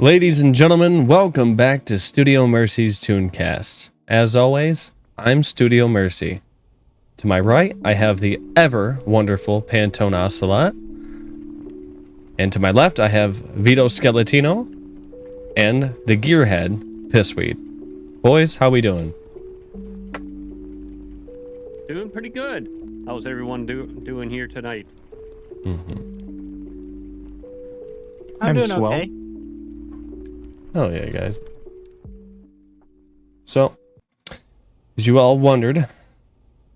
Ladies and gentlemen, welcome back to Studio Mercy's Tunecast. As always, I'm Studio Mercy. To my right, I have the ever wonderful Pantone Ocelot. And to my left, I have Vito Skeletino and the Gearhead Pissweed. Boys, how we doing? Doing pretty good. How's everyone doing here tonight? I'm doing okay. Oh yeah, guys. So, as you all wondered,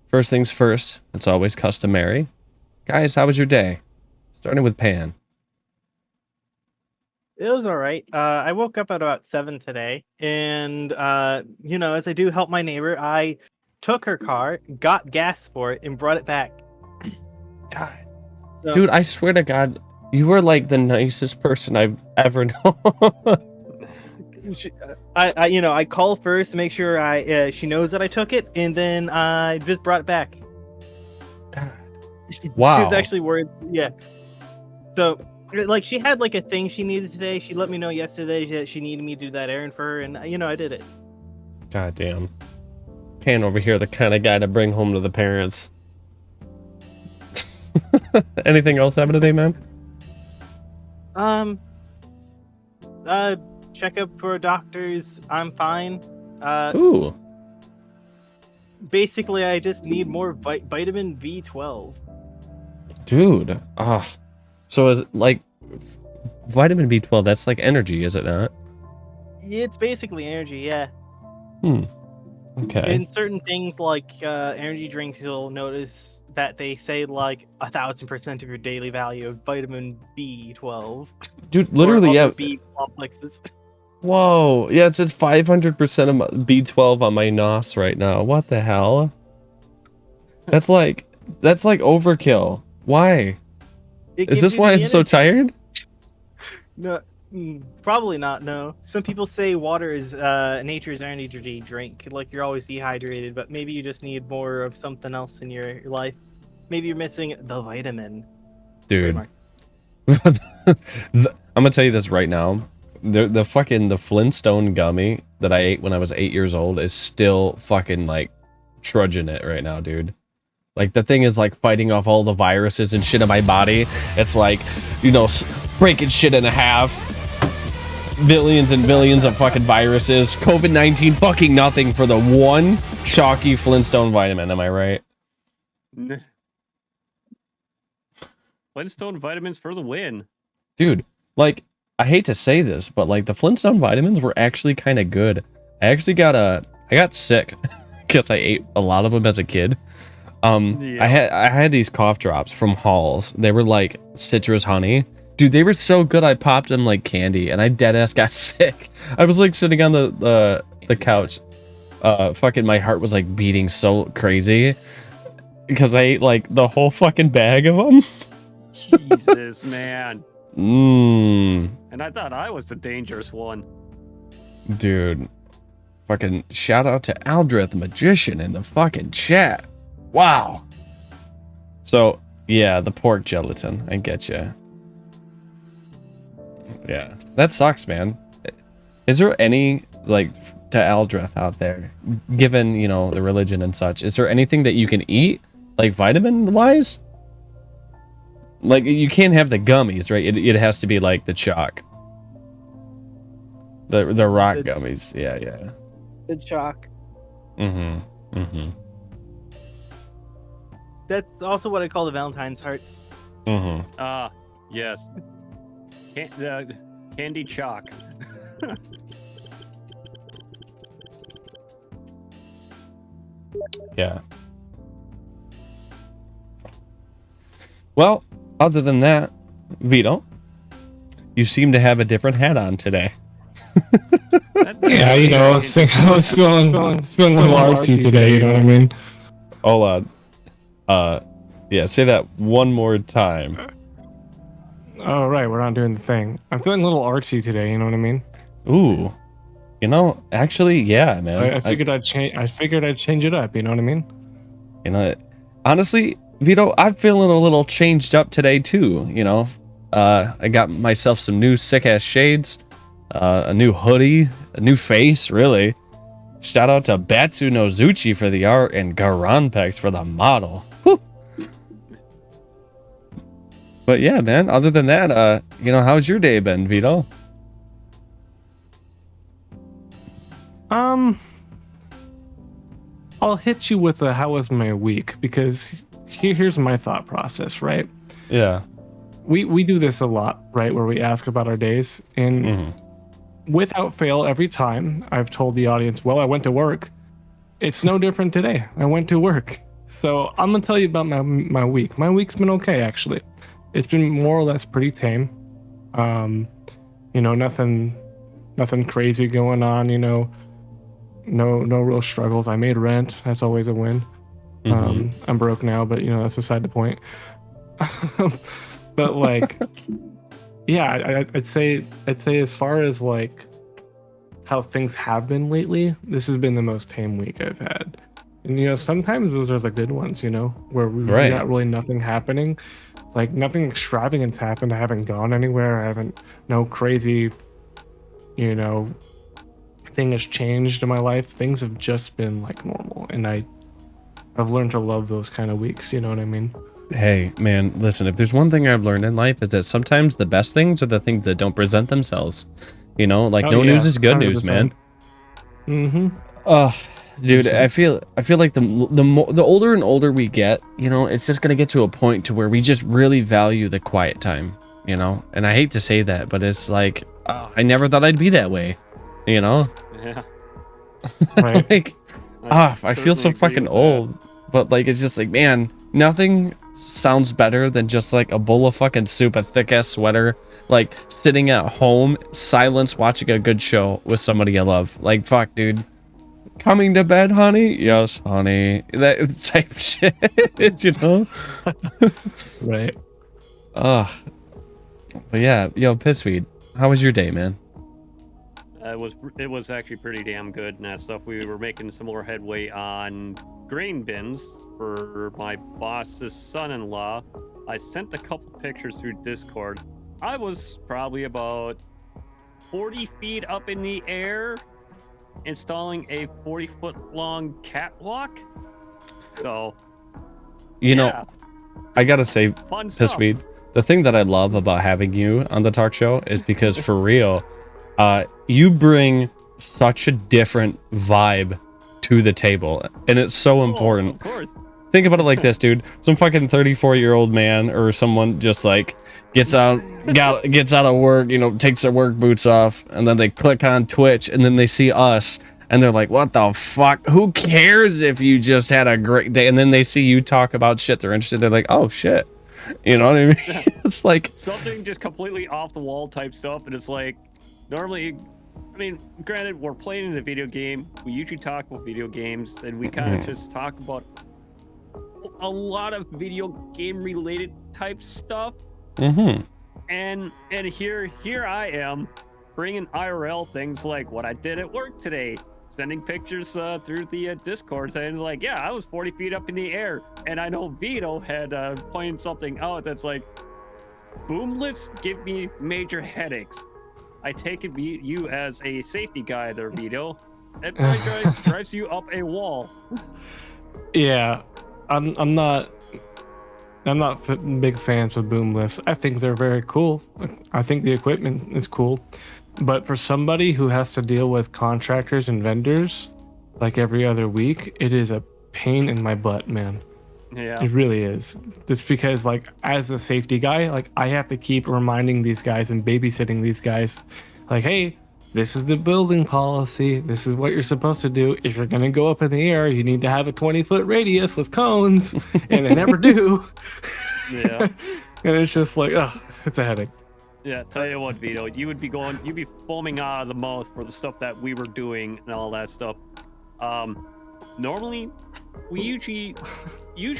first things first, it's always customary. Guys, how was your day? Starting with Pan. It was all right. I woke up at about 7 today, and as I do help my neighbor, I took her car, got gas for it, and brought it back. God, So, dude, I swear to God, you were like the nicest person I've ever known. I call first to make sure she knows that I took it, and then I just brought it back. God. She Wow. was actually worried. Yeah. So, like, she had like a thing she needed today. She let me know yesterday that she needed me to do that errand for her, and I did it. God damn. Pan over here, the kind of guy to bring home to the parents. Anything else happen today, man? Check up for doctors. I'm fine. Ooh. Basically, I just need more vitamin B12. Dude. So is it like vitamin B12, that's like energy, is it not? It's basically energy, yeah. Okay. In certain things like energy drinks, you'll notice that they say like 1,000% of your daily value of vitamin B12. Dude, literally, or yeah. other B complexes. Whoa. Yeah, it says 500% of my B12 on my NOS right now. What the hell? That's like overkill. Why? Is this why I'm so tired? No, probably not. No. Some people say water is nature's energy drink. Like you're always dehydrated, but maybe you just need more of something else in your life. Maybe you're missing the vitamin. Dude. I'm gonna tell you this right now. The Flintstone gummy that I ate when I was 8 years old is still fucking like trudging it right now, dude. Like the thing is like fighting off all the viruses and shit in my body. It's like, breaking shit in half. Billions and billions of fucking viruses. COVID-19 fucking nothing for the one chalky Flintstone vitamin. Am I right? Flintstone vitamins for the win. Dude, like, I hate to say this, but like the Flintstone vitamins were actually kind of good. I got sick because I ate a lot of them as a kid. Yeah. I had these cough drops from Halls. They were like citrus honey. Dude, they were so good I popped them like candy and I deadass got sick. I was like sitting on the couch. Fucking my heart was like beating so crazy because I ate like the whole fucking bag of them. Jesus, man. And I thought I was the dangerous one. Dude, fucking shout out to Aldrith the Magician in the fucking chat. Wow. So, yeah, the pork gelatin. I get you. Yeah, that sucks, man. Is there any, like, to Aldrith out there, given, the religion and such, is there anything that you can eat, like, vitamin-wise? Like, you can't have the gummies, right? It has to be, like, the chalk. The rock gummies. Yeah. The chalk. That's also what I call the Valentine's hearts. Yes. Candy chalk. Yeah. Well, other than that, Vito, you seem to have a different hat on today. Yeah, I was feeling a little artsy today, you know what I mean? Hold on. Yeah, say that one more time. Oh, right, we're not doing the thing. I'm feeling a little artsy today, you know what I mean? Ooh. Actually, yeah, man. I figured I'd change it up, you know what I mean? Honestly, Vito, I'm feeling a little changed up today too, I got myself some new sick ass shades. a new hoodie, a new face, really. Shout out to Batsu Nozuchi for the art and Garanpex for the model. Whew. But yeah, man, other than that, how's your day been, Vito? I'll hit you with a how was my week, because here's my thought process, right? Yeah. We do this a lot, right, where we ask about our days, and without fail, every time I've told the audience, well, I went to work. It's no different today. I went to work. So I'm gonna tell you about my week. My week's been okay, actually. It's been more or less pretty tame. Nothing crazy going on. No real struggles. I made rent. That's always a win. I'm broke now, but that's beside the point. But like, yeah, I'd say as far as like how things have been lately, this has been the most tame week I've had. And sometimes those are the good ones, where we got really nothing happening, like nothing extravagant happened. I haven't gone anywhere. No crazy, thing has changed in my life. Things have just been like normal, and I've learned to love those kind of weeks. You know what I mean? Hey, man, listen, if there's one thing I've learned in life is that sometimes the best things are the things that don't present themselves. No news is good 100%. News, man. Dude, I feel like the older and older we get, it's just gonna get to a point to where we just really value the quiet time, and I hate to say that, but it's like, I never thought I'd be that way, Yeah. Right. Like, I feel so fucking old, but like, it's just like, man, nothing sounds better than just like a bowl of fucking soup, a thick ass sweater, like sitting at home, silence, watching a good show with somebody I love. Like, fuck, dude. Coming to bed, honey? Yes, honey. That type shit, Right. But yeah, Pissfeed, how was your day, man? It was actually pretty damn good and that stuff. We were making some more headway on grain bins for my boss's son-in-law. I sent a couple pictures through Discord. I was probably about 40 feet up in the air installing a 40-foot long catwalk. So, I gotta say, Pissfeed, the thing that I love about having you on the talk show is because for real, you bring such a different vibe to the table, and it's so important. Of course. Think about it like this, dude. Some fucking 34-year-old man or someone just like gets out of work, takes their work boots off, and then they click on Twitch, and then they see us, and they're like, what the fuck? Who cares if you just had a great day? And then they see you talk about shit they're interested in. They're like, oh shit. You know what I mean? It's like something just completely off the wall type stuff, and it's like, normally, I mean, granted, we're playing in a video game. We usually talk about video games, and we kind of just talk about a lot of video game related type stuff. And here I am bringing IRL things like what I did at work today, sending pictures through the Discord, saying like, yeah, I was 40 feet up in the air. And I know Vito had pointed something out that's like, boom lifts give me major headaches. I take it you as a safety guy there, Vito. It probably drives you up a wall. Yeah, I'm not big fans of boom lifts. I think they're very cool. I think the equipment is cool, but for somebody who has to deal with contractors and vendors like every other week, it is a pain in my butt, man. Yeah, it really is. It's because, like, as a safety guy, like, I have to keep reminding these guys and babysitting these guys, like, hey, this is the building policy. This is what you're supposed to do. If you're gonna go up in the air, you need to have a 20-foot radius with cones, and they never do. Yeah. And it's just like, oh, it's a headache. Yeah, tell you what, Vito, you'd be foaming out of the mouth for the stuff that we were doing and all that stuff. Normally, we usually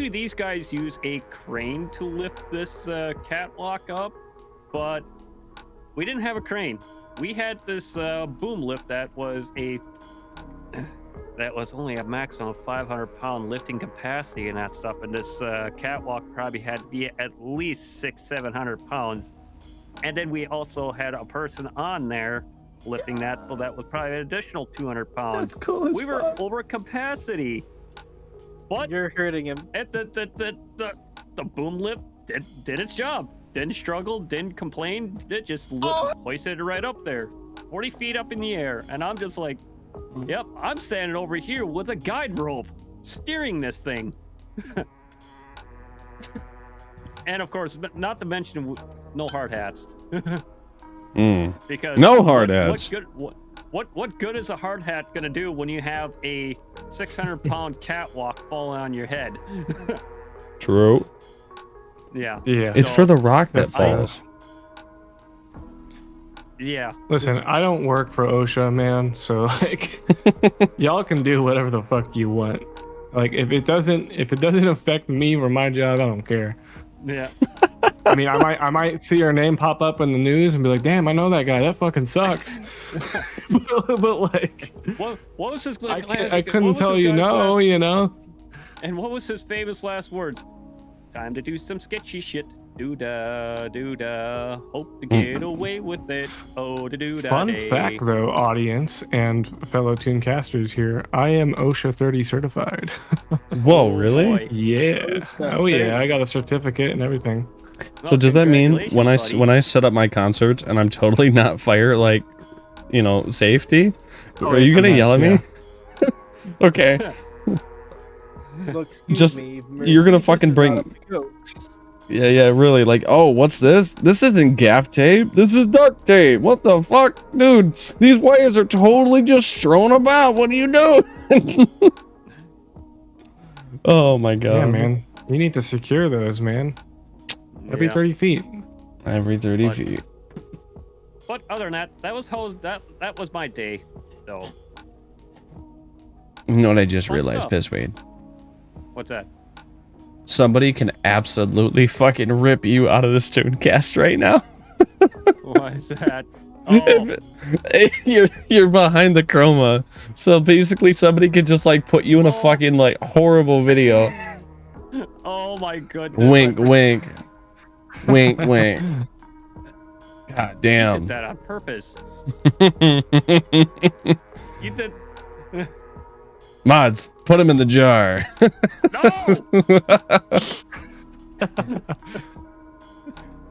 these guys use a crane to lift this catwalk up, but we didn't have a crane. We had this boom lift that was only a maximum of 500-pound lifting capacity and that stuff, and this catwalk probably had to be at least 600-700 pounds. And then we also had a person on there lifting that, so that was probably an additional 200 pounds. That's cool as We were fuck. over capacity. But You're hurting him. the boom lift did its job. Didn't struggle, didn't complain. It just hoisted it right up there, 40 feet up in the air. And I'm just like, yep, I'm standing over here with a guide rope, steering this thing. And of course, not to mention no hard hats. Because No hard hats. What good is a hard hat gonna do when you have a 600-pound catwalk falling on your head? True. Yeah. Yeah. It's for the rock that That's- falls. Yeah. Listen, I don't work for OSHA, man. So like, y'all can do whatever the fuck you want. Like, if it doesn't affect me or my job, I don't care. Yeah. I mean, I might see your name pop up in the news and be like, damn, I know that guy. That fucking sucks. but like, What was his? I what couldn't was tell his you guy's no, last- you know. And what was his famous last words? Time to do some sketchy shit. Do-da, do-da. Hope to get away with it. Oh, do-da. Fun fact, though, audience and fellow Tunecasters here, I am OSHA 30 certified. Whoa, really? Boy. Yeah. Oh yeah, I got a certificate and everything. So Well, does that mean congratulations, buddy. when I set up my concerts and I'm totally not fire like, you know, safety? Oh, Are you it's a gonna mess, yell at me? Okay. Look, excuse Just- me, you're gonna this fucking is bring- not up to go. Yeah, really. Like, oh, what's this? This isn't gaff tape. This is duct tape. What the fuck? Dude, these wires are totally just strewn about. What are you doing? Oh my god. Yeah, man. You need to secure those, man. Every Yeah. 30 feet. Every 30 But- feet. But other than that, that was my day. So You know what I just Fun realized, stuff. Pisswade? what's that? Somebody can absolutely fucking rip you out of this Tunecast right now. Why is that? Oh, You're behind the chroma. So basically somebody could just like put you in a fucking like horrible video. oh my goodness! Wink, wink. Wink, wink. God I did damn. that on purpose. You did. Mods, put him in the jar. No.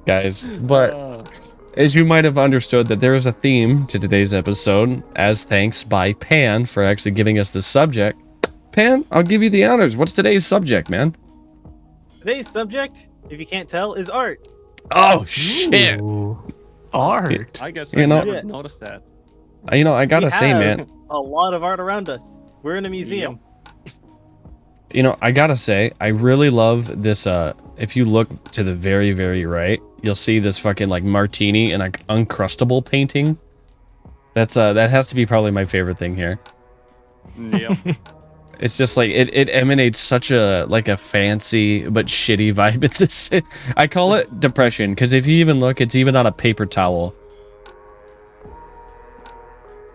Guys, but as you might have understood that there is a theme to today's episode, as thanks by Pan for actually giving us the subject. Pan, I'll give you the honors. What's today's subject, man? Today's subject, if you can't tell, is art. Oh, shit. Ooh. Art. I guess You I know- never Yeah. noticed that. You know, I gotta We say, have man, a lot of art around us. We're in a museum. you know, I gotta say, I really love this. If you look to the very, very right, you'll see this fucking like martini and an uncrustable painting. That's that has to be probably my favorite thing here. Yep. It's just like it emanates such a like a fancy but shitty vibe at this. I call it depression because if you even look, it's even on a paper towel.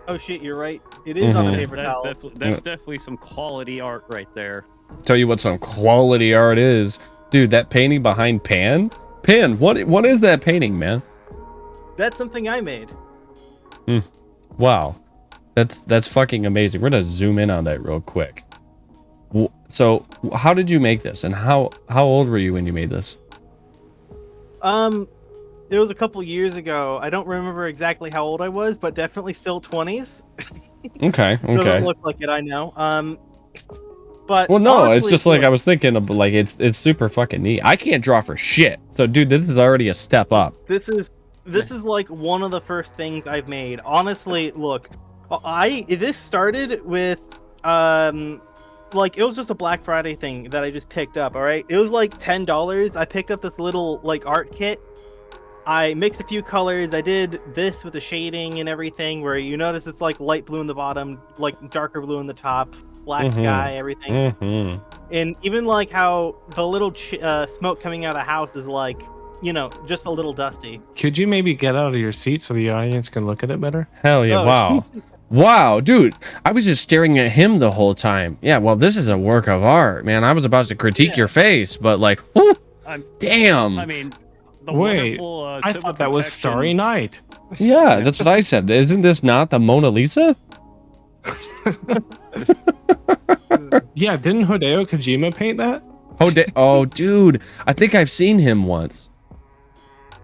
Oh shit, you're right. It is on a Mhm. paper towel. That's definitely some quality art right there. Tell you what some quality art is, dude. That painting behind Pan. Pan, what is that painting, man? That's something I made. Wow, that's fucking amazing. We're gonna zoom in on that real quick. So, how did you make this, and how old were you when you made this? It was a couple years ago. I don't remember exactly how old I was, but definitely still 20s. Okay, Doesn't okay. look like it, I know. But Well, no, it's honestly, just like look, I was thinking of, like it's super fucking neat. I can't draw for shit, so dude, this is already a step up. This is like one of the first things I've made. Honestly, look, this started with like it was just a Black Friday thing that I just picked up. All right, it was like $10. I picked up this little like art kit. I mixed a few colors. I did this with the shading and everything, where you notice it's like light blue in the bottom, like darker blue in the top, black Mhm. sky, everything. Mm-hmm. And even like how the little smoke coming out of the house is like, you know, just a little dusty. Could you maybe get out of your seat so the audience can look at it better? Hell yeah! Oh. Wow, wow, dude, I was just staring at him the whole time. Yeah, well, this is a work of art, man. I was about to critique Yeah. your face, but like, whew, I'm- damn. I mean, the Wait, wonderful, I civil thought that was protection- Starry Night. Yeah, that's what I said. Isn't this not the Mona Lisa? Yeah, didn't Hideo Kojima paint that? Oh, dude, I think I've seen him once.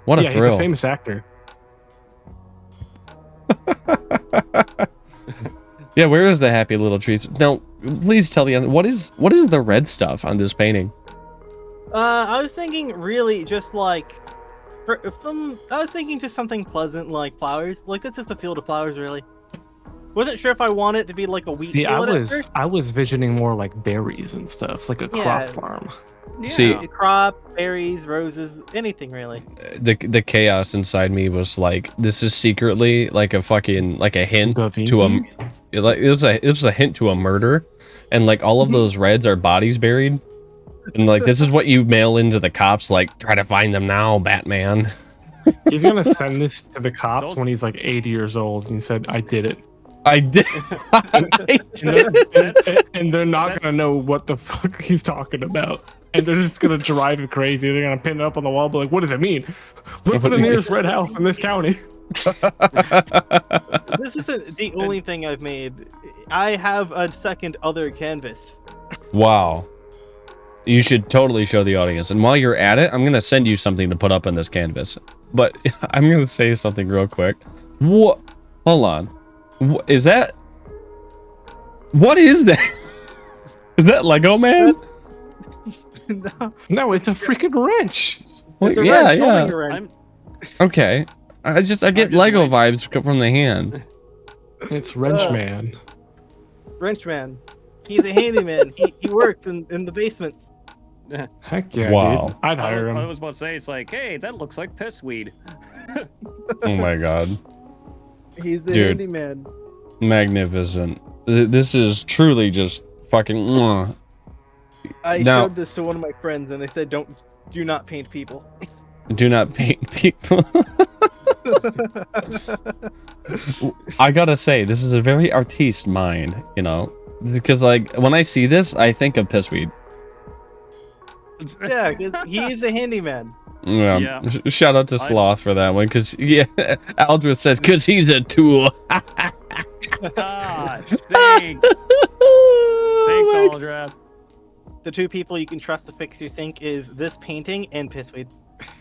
What a Yeah, thrill! he's a famous actor. Yeah, where is the happy little trees? No, please tell the what is the red stuff on this painting? I was thinking really just like, I was thinking just something pleasant like flowers. Like that's just a field of flowers, really. Wasn't sure if I want it to be like a wheat See, field at first. I was visioning more like berries and stuff, like a crop Yeah. farm. Yeah. See, Crop, berries, roses, anything really. the chaos inside me was like, this is secretly like a fucking like a hint Da to a Vinci? like it was a hint to a murder, and like all of those reds are bodies buried, and like this is what you mail into the cops, like try to find them now, Batman. He's gonna send this to the cops Those- when he's like 80 years old, and he said, "I did it," I did. I did. and they're not gonna know what the fuck he's talking about, and they're just gonna drive him crazy. They're gonna pin it up on the wall, be like, "What does it mean? Look for the nearest red house in this county." This isn't the only thing I've made. I have a second other canvas. Wow. You should totally show the audience. And while you're at it, I'm going to send you something to put up on this canvas. But I'm going to say something real quick. What? Hold on. Is that? What is that? Is that Lego Man? No, No, it's a freaking wrench. Well, it's a yeah, wrench holding yeah. a wrench. I'm Okay. I get just Lego wait. vibes from the hand. It's Wrench Man. Wrenchman. He's a handyman. he works in the basements. Heck yeah, Wow. dude. I'd hire I him. was about to say, it's like, hey, that looks like piss weed. Oh my god. He's the Dude. handyman. Magnificent. This is truly just fucking... mwah. I Now- showed this to one of my friends, and they said, do not paint people." Do not paint people. I gotta say, this is a very artiste mind, you know? Because, like, when I see this, I think of pissweed. Yeah, 'cause he's a handyman. Yeah. Yeah. Shout out to Sloth for that one, because, yeah, Aldrich says, because he's a tool. Ah, thanks. Thanks, Aldra. The two people you can trust to fix your sink is this painting and pissweed.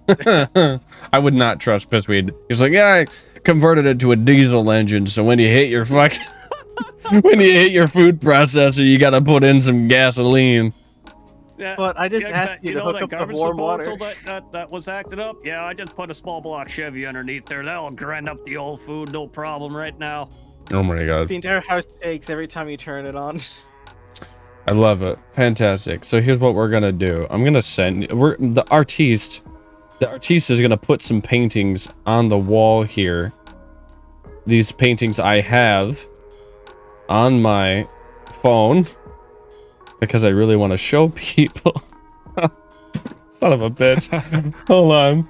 I would not trust pissweed. He's like, yeah, I converted it to a diesel engine, so when you hit your fucking... when you hit your food processor, you gotta put in some gasoline. Yeah, But I just yeah, asked you to know hook that up the garbage warm disposal water. that was acted up? Yeah, I just put a small block Chevy underneath there. That'll grind up the old food, no problem right now. Oh my god. The entire house shakes every time you turn it on. I love it. Fantastic. So here's what we're gonna do. I'm gonna send the artiste is gonna put some paintings on the wall here. These paintings I have on my phone because I really want to show people. Son of a bitch. Hold on.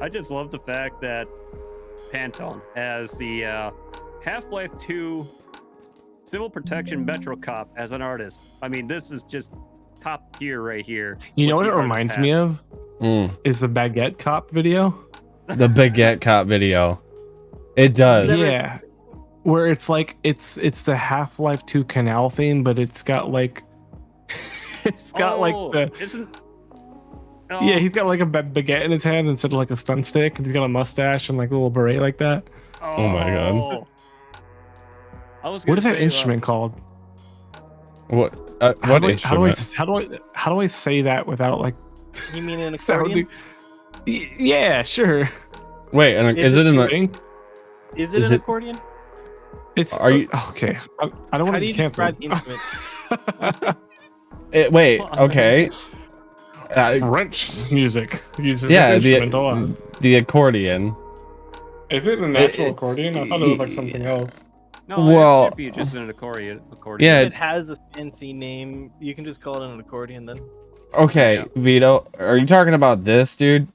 I just love the fact that Pantone has the Half-Life 2 Civil Protection Metro Cop as an artist. I mean, this is just top tier right here. You know what the it artist reminds has. me of? Mm, Is the Baguette Cop video. the Baguette Cop video. It does. Never- Yeah. Where it's like it's the Half-Life 2 canal theme, but it's got like it's got like the Isn't... yeah, he's got like a baguette in his hand instead of like a stun stick, and he's got a mustache and like a little beret like that. Oh my God. I was What is that gonna say, instrument called? What? How What do I- instrument? how do I say that without like You mean an accordion? sounding? Yeah, sure. Wait, and Is is it in the? Thing. Is it Is an it- accordion? It's Are you- okay? I don't How want do to you be describe canceled. the instrument? Wait, okay. French music uses Yeah, this instrument a lot. the accordion. Is it a natural it- accordion? I thought it was like something else. No, Well- it could be just an accordion. Yeah. If it has a fancy name, you can just call it an accordion then. Okay, Yeah. Vito, are you talking about this, dude?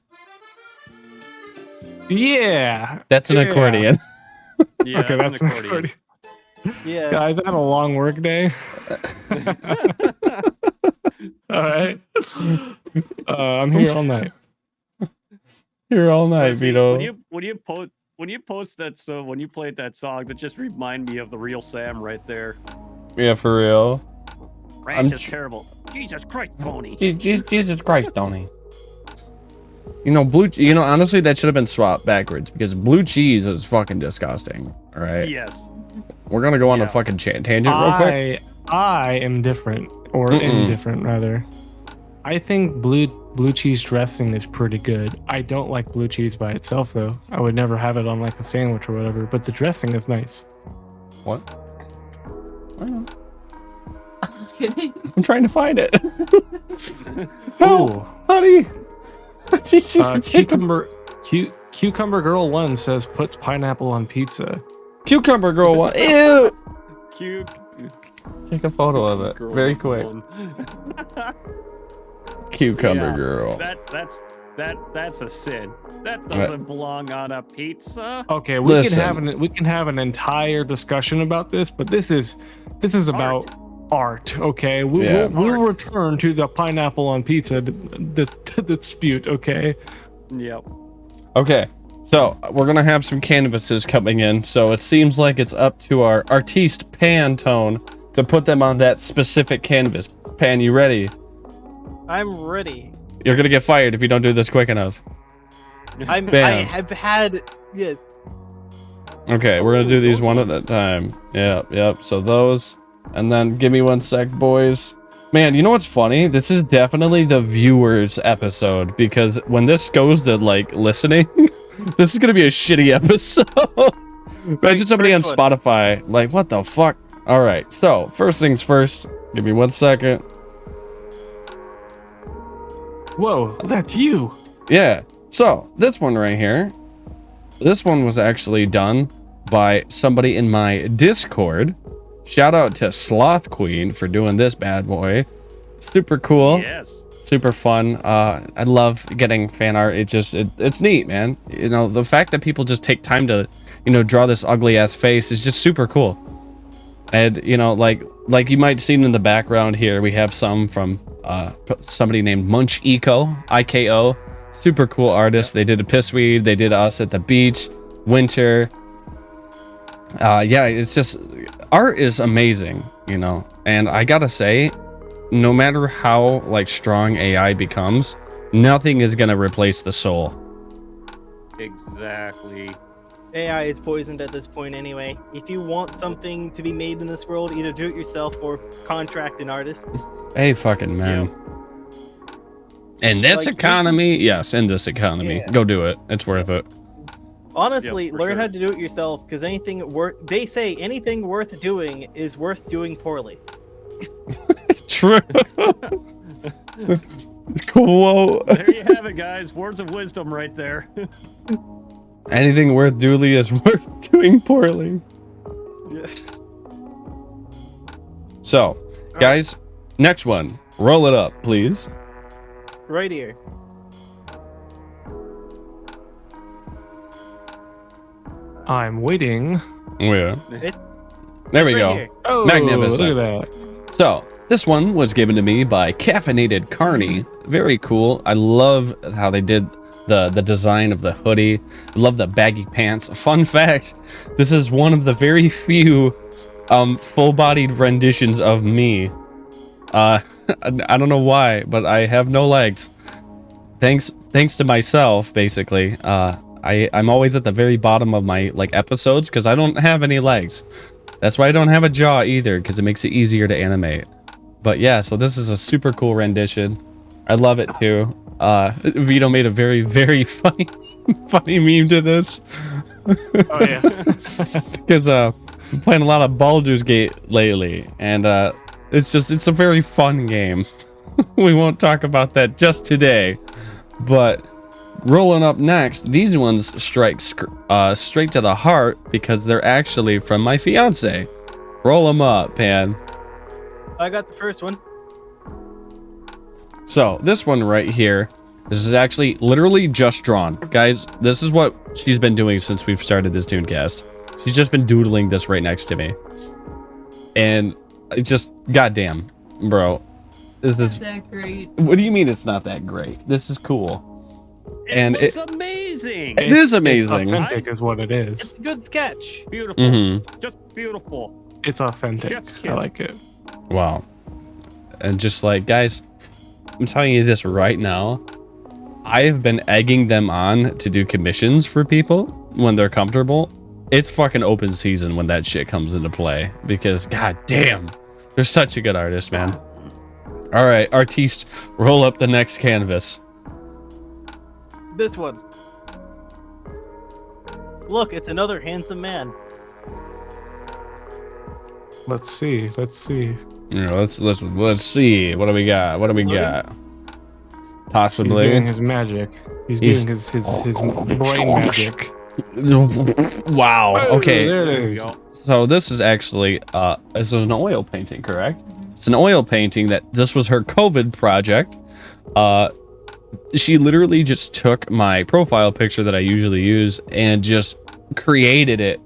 Yeah. That's an Yeah. accordion. Yeah, Okay, it's that's an accordion. Yeah. Guys, I had a long work day. All right. I'm here all night. Here all night, See, Vito. when you post that, so when you played that song, that just remind me of the real Sam right there. Yeah, for real. Ranch is terrible. Jesus Christ, Tony. Jesus Christ, Tony. You know, honestly, that should have been swapped backwards because blue cheese is fucking disgusting. All right. Yes. We're gonna go on a fucking tangent real quick. I am different, or indifferent rather. I think blue cheese dressing is pretty good. I don't like blue cheese by itself though. I would never have it on like a sandwich or whatever. But the dressing is nice. What? I don't know. I'm just kidding. I'm trying to find it. Oh, honey. Cucumber Girl 1 says puts pineapple on pizza. Cucumber Girl 1. Ew. Cute. Take a photo of it. Very quick. Cucumber Girl. That's a sin. That doesn't belong on a pizza. Okay, we can have an entire discussion about this, but this is about art. Okay, we'll return to the pineapple on pizza dispute. Okay. Yep. Okay, so we're gonna have some canvases coming in, so it seems like it's up to our artiste Pantone to put them on that specific canvas. Pan, you ready? I'm ready. You're gonna get fired if you don't do this quick enough. I have had yes. Okay, we're gonna do these one at a time. Yep. So those, and then give me 1 sec, boys. Man, you know what's funny? This is definitely the viewers episode because when this goes to like listening, this is gonna be a shitty episode. Imagine somebody on Spotify like, what the fuck? All right. So first things first. Give me 1 second. Whoa, that's you. Yeah. So this one right here, this one was actually done by somebody in my Discord. Shout out to Sloth Queen for doing this bad boy. Super cool. Yes. Super fun. I love getting fan art. It's neat, man. You know, the fact that people just take time to, draw this ugly ass face is just super cool. And like you might see in the background here, we have some from somebody named Munch Iko. Super cool artist. They did a pissweed. They did us at the beach, winter. Yeah, it's just art is amazing, and I gotta say, no matter how like strong AI becomes, nothing is gonna replace the soul. Exactly. AI is poisoned at this point anyway. If you want something to be made in this world, either do it yourself or contract an artist. Hey, fucking man. In this economy, yes, in this economy, go do it. It's worth it. Honestly, learn how to do it yourself, because they say anything worth doing is worth doing poorly. True. Cool. There you have it, guys. Words of wisdom right there. Anything worth doing is worth doing poorly. Yes. So, guys, next one. Roll it up, please. Right here. I'm waiting. Yeah. It's There we right go. here. Oh, Magnificent. look at that. So, this one was given to me by Caffeinated Carney. Very cool. I love how they did the design of the hoodie. I love the baggy pants. Fun fact, this is one of the very few full-bodied renditions of me. I don't know why, but I have no legs. Thanks to myself, basically. I'm always at the very bottom of my episodes because I don't have any legs. That's why I don't have a jaw either, because it makes it easier to animate. But yeah, so this is a super cool rendition. I love it too. Vito made a very, very funny meme to this. Oh yeah. Because I'm playing a lot of Baldur's Gate lately, and it's a very fun game. We won't talk about that just today, but rolling up next, these ones strike straight to the heart because they're actually from my fiance. Roll them up, Pan. I got the first one. So this one right here, this is actually literally just drawn. Guys, this is what she's been doing since we've started this Tunecast. She's just been doodling this right next to me. And it's just, goddamn, bro. This is that great. What do you mean it's not that great? This is cool. And looks amazing. It is amazing. It's authentic, is what it It's is. a good sketch. Beautiful. Mm-hmm. Just beautiful. It's authentic. Chef's I kiss. like it. Wow. And just like, guys, I'm telling you this right now. I've been egging them on to do commissions for people when they're comfortable. It's fucking open season when that shit comes into play because god damn, they're such a good artist, man. All right, artiste, roll up the next canvas. This one. Look, it's another handsome man. Let's see. Let's see. Yeah, let's see. What do we got? What do we got? He's Possibly. doing his magic. He's doing his brain magic. Wow. Oh, Okay. there There it we is. go. So this is actually this is an oil painting, correct? It's an oil painting that this was her COVID project. She literally just took my profile picture that I usually use and just created it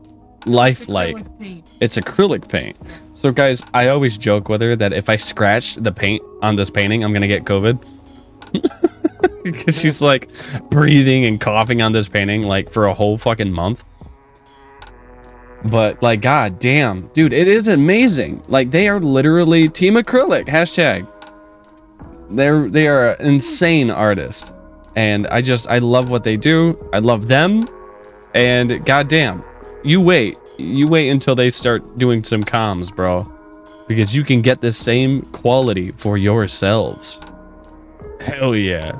lifelike. Acrylic paint. It's acrylic paint. So guys, I always joke with her that if I scratch the paint on this painting, I'm gonna get COVID. Because she's like breathing and coughing on this painting like for a whole fucking month. But like, god damn, dude, it is amazing. Like they are literally team acrylic hashtag. They are an insane artist, and I love what they do. I love them, and goddamn, you wait until they start doing some comms, bro, because you can get the same quality for yourselves. Hell yeah,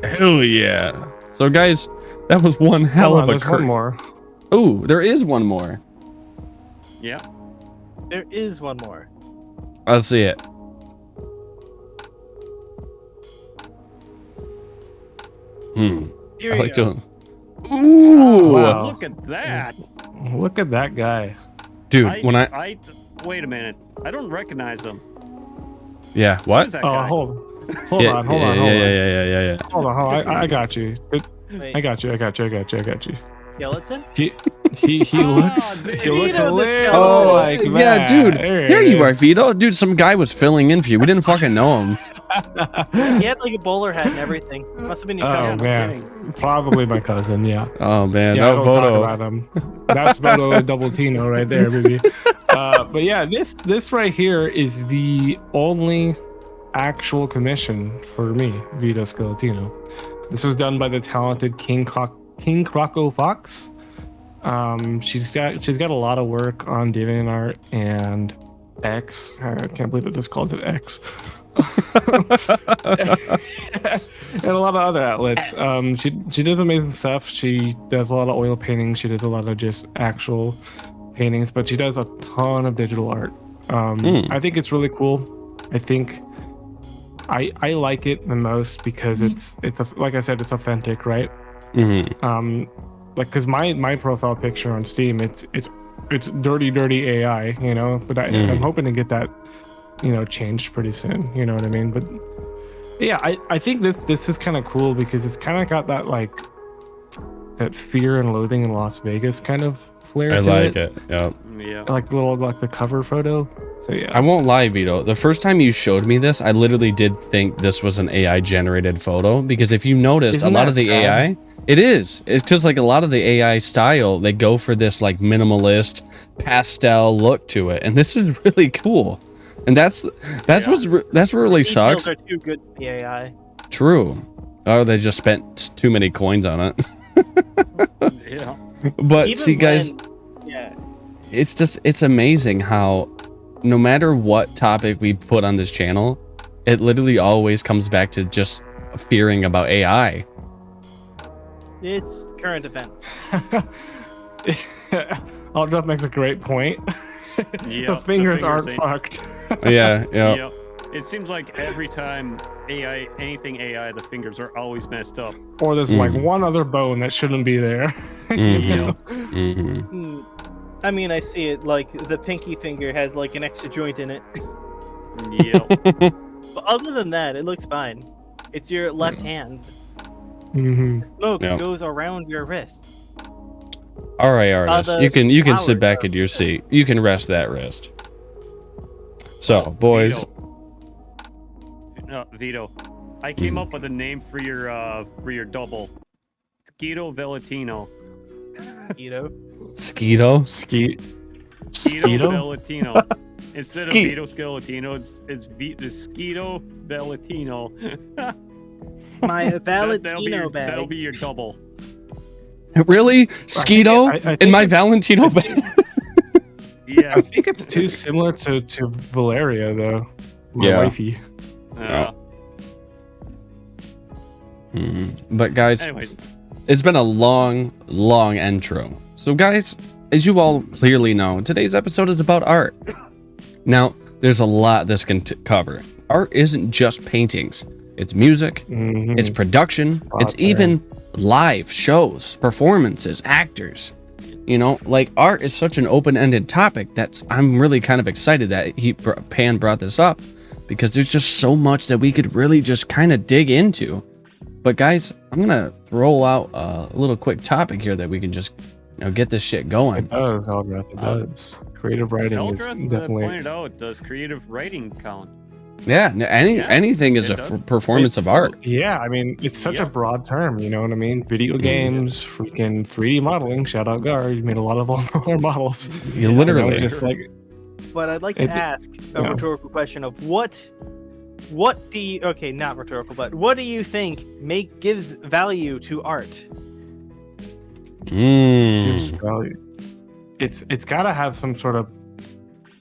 hell yeah. So guys, that was one hell Hold of on, a there's one more. Oh, there is one more. Yeah. There is one more. Let's see it. Here I you like go. to. Ooh, Wow. Look at that. Look at that guy. dude. When wait a minute. I don't recognize him. yeah, Who what? is that Oh, guy? hold Yeah, on. Yeah. Hold on. I got you. Wait, I got you. skeleton? He Ah, looks dude. he looks Vito a the little skeleton. like that. yeah, dude. There Here it you are, is. Vito. Dude, some guy was filling in for you. We didn't fucking know him. He had like a bowler hat and everything. Must have been your Oh cousin. no man, kidding. probably my cousin. Yeah. Oh man, Yeah, I no don't talk photo. about him. That's Voto Double Tino right there, baby. But yeah, this right here is the only actual commission for me, Vito Skeletino. This was done by the talented King Croco Fox. She's got a lot of work on DeviantArt and X. I can't believe I just called it X. And a lot of other outlets. She does amazing stuff. She does a lot of oil painting. She does a lot of just actual paintings, but she does a ton of digital art. I think it's really cool. I think I like it the most because it's like I said, it's authentic, right? Mhm. Like because my profile picture on Steam, it's dirty AI, you know. But I'm hoping to get that, you know, changed pretty soon. You know what I mean? But yeah, I think this is kind of cool because it's kind of got that like that fear and loathing in Las Vegas kind of flair. I to like it. Yeah. Yeah. Like the cover photo. So yeah. I won't lie, Vito. The first time you showed me this, I literally did think this was an AI generated photo because if you noticed, Isn't a lot that of the sad? AI, it is. It's because like a lot of the AI style, they go for this like minimalist pastel look to it, and this is really cool. And that's Yeah. that's what really Details sucks. are too good for the AI. True. Oh, they just spent too many coins on it. Yeah. But Even see, guys, yeah. it's amazing how no matter what topic we put on this channel, it literally always comes back to just fearing about AI. It's current events. Aldruff makes a great point. Yeah, The fingers aren't ain't- fucked. Yeah, yeah. Yeah. It seems like every time anything AI, the fingers are always messed up. Or there's like one other bone that shouldn't be there. Mhm, mhm. Hmm. I mean, I see it like the pinky finger has like an extra joint in it. Yeah. But other than that, it looks fine. It's your left hand. Mm-hmm. Smoke Yeah. goes around your wrist. All right, artist. the You can sit flowers back are- in your seat. You can rest that wrist. So, boys. Vito. I came up with a name for your double. Skeeto Velatino. Skeeto? Skeet. Skeeto Skeeto? Velatino. Instead Skeet. of Vito Skeletino, it's the Skeeto Velatino. My That'll be Valentino your, bag. that'll be your double. Really? Skeeto? I think In my it- Valentino bag? Yeah. I think it's too similar to Valeria though. My Yeah. wifey. But guys, Anyway, it's been a long, long intro. So guys, as you all clearly know, today's episode is about art. Now, there's a lot this can cover. Art isn't just paintings. It's music, Mhm. it's production, it's even live shows, performances, actors. You know, like art is such an open-ended topic that I'm really kind of excited that Pan brought this up, because there's just so much that we could really just kind of dig into. But guys, I'm gonna throw out a little quick topic here that we can just, get this shit going. It does, Eldreth, it does. Creative writing is Eldreth definitely. pointed out, does creative writing count? Yeah, anything is it a does. performance of art. Yeah, I mean, it's such a Yeah. broad term, you know what I mean? Video games, freaking 3D modeling. Shout out Gar, you made a lot of our models. You You know, literally. just like But I'd like to ask a yeah. rhetorical question of what do you, okay, not rhetorical, but what do you think gives value to art? gives Mm. value. It's got to have some sort of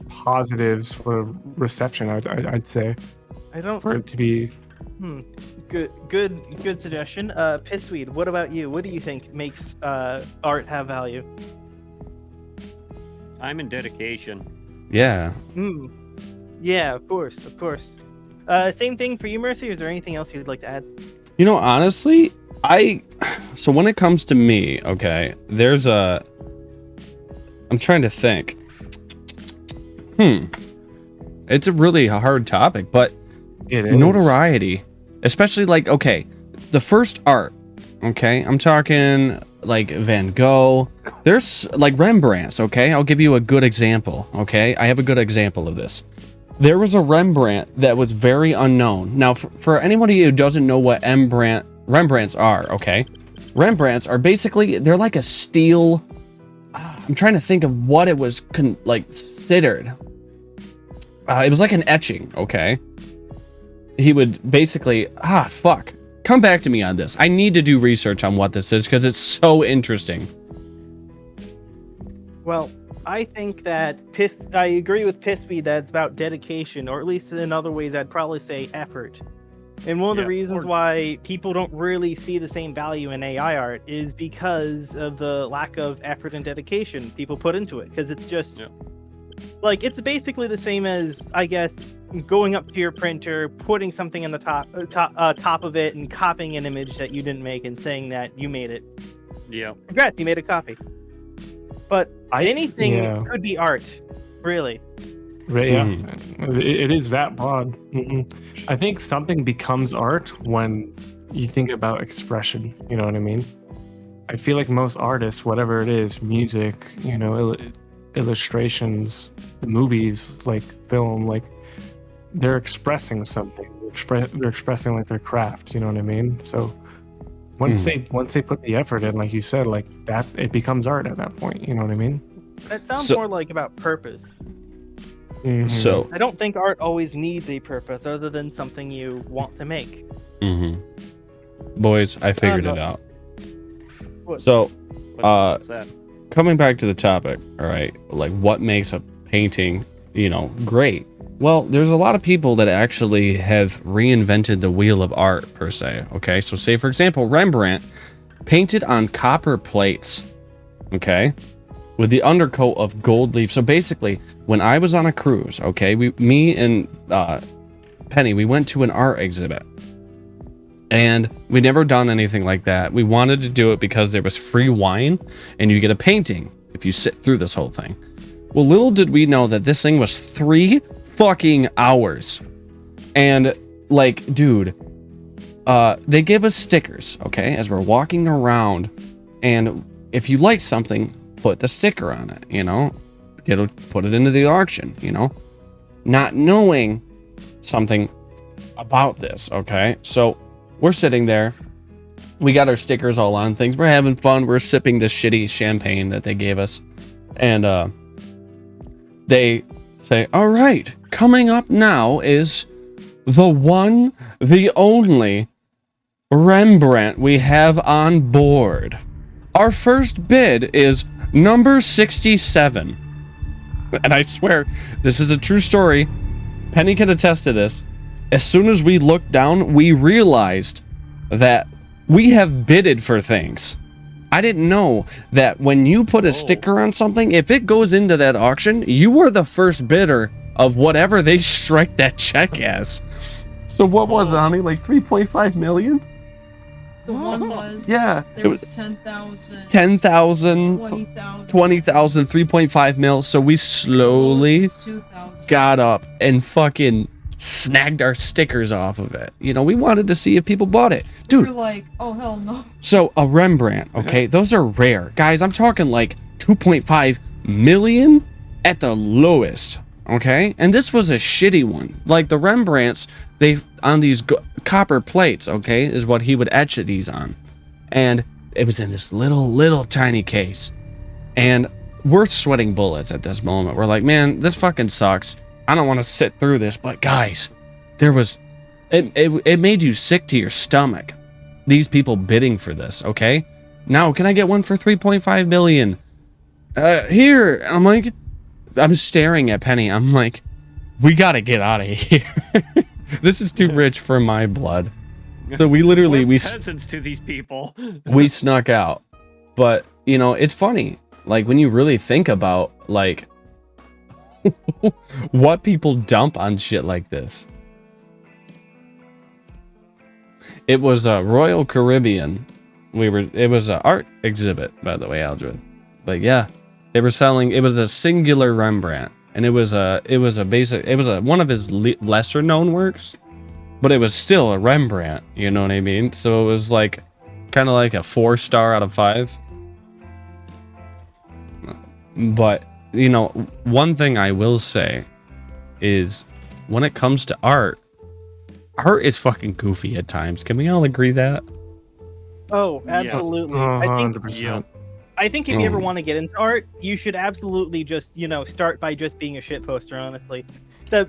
positives for reception. I'd say I don't. for it to be. Good suggestion. Pissweed, what about you? What do you think makes art have value? Time and dedication. Yeah. Yeah, of course. Same thing for you, Mercy. Or is there anything else you'd like to add? Honestly, so when it comes to me, okay, I'm trying to think. It's a really hard topic, but It is. notoriety, especially like, okay, the first art, okay, I'm talking like Van Gogh, there's like Rembrandt's, okay, I'll give you a good example, okay, I have a good example of this. There was a Rembrandt that was very unknown. Now, for anybody who doesn't know what Rembrandts are, okay, Rembrandts are basically, they're like a steel, I'm trying to think of what it was considered. It was like an etching, okay? He would basically, come back to me on this. I need to do research on what this is because it's so interesting. Well, I think that I agree with Pissweed that it's about dedication, or at least in other ways, I'd probably say effort. And one of the reasons why people don't really see the same value in AI art is because of the lack of effort and dedication people put into it. Because it's just like, it's basically the same as, I guess, going up to your printer, putting something in the top of it, and copying an image that you didn't make and saying that you made it. Yeah. Congrats, you made a copy. But anything could be art, really. Yeah, it is that broad. I think something becomes art when you think about expression. You know what I mean? I feel like most artists, whatever it is, music, illustrations, movies, like film, like they're expressing something. They're expressing like their craft. You know what I mean? So once they put the effort in, like you said, like that, it becomes art at that point. You know what I mean? That sounds more like about purpose. So I don't think art always needs a purpose other than something you want to make. Boys, I figured it out. What? So, What's that? coming back to the topic, all right, like what makes a painting, great? Well, there's a lot of people that actually have reinvented the wheel of art, per se, okay? So say, for example, Rembrandt painted on copper plates, okay, with the undercoat of gold leaf. So basically, when I was on a cruise, okay, me and Penny, we went to an art exhibit. And we never done anything like that. We wanted to do it because there was free wine and you get a painting if you sit through this whole thing. Well, little did we know that this thing was 3 fucking hours. And like, dude, they give us stickers, okay, as we're walking around. And if you like something, put the sticker on it, put it into the auction, not knowing something. about this, okay? So we're sitting there. We got our stickers all on things. We're having fun. We're sipping this shitty champagne that they gave us. And they say, all right, coming up now is the one, the only Rembrandt we have on board. Our first bid is number 67. And I swear, this is a true story. Penny can attest to this. As soon as we looked down, we realized that we have bidded for things. I didn't know that when you put a sticker on something, if it goes into that auction, you were the first bidder of whatever they strike that check as. So what was it, honey? Like 3.5 million? The one was. Yeah. There was 10,000. 10,000. 20,000. 20,000, 3.5 mil. So we slowly 2,000. got up and fucking snagged our stickers off of it. You know, we wanted to see if people bought it. We Dude, were like, oh hell no. so a Rembrandt, okay? Those are rare. Guys, I'm talking like 2.5 million at the lowest, okay? And this was a shitty one. Like the Rembrandts, they on these copper plates, okay, is what he would etch these on. And it was in this little tiny case. And we're sweating bullets at this moment. We're like, man, this fucking sucks. I don't want to sit through this. But guys, there was, it made you sick to your stomach. These people bidding for this, okay? Now, can I get one for 3.5 million? Here. I'm like, I'm staring at Penny. I'm like, we gotta get out of here. This is too rich for my blood. So we literally, We're peasants to these people. we snuck out. But, you know, it's funny. Like, when you really think about, like, what people dump on shit like this. It was a Royal Caribbean. It was an art exhibit, by the way, Aldred. But yeah, they were selling, it was a singular Rembrandt. And it was one of his lesser known works, but it was still a Rembrandt, you know what I mean? So it was like, kind of like a 4-star out of 5. But, you know, one thing I will say is when it comes to art is fucking goofy at times. Can we all agree that? Oh, absolutely. I think if you ever want to get into art, you should absolutely just, start by just being a shit poster, honestly. A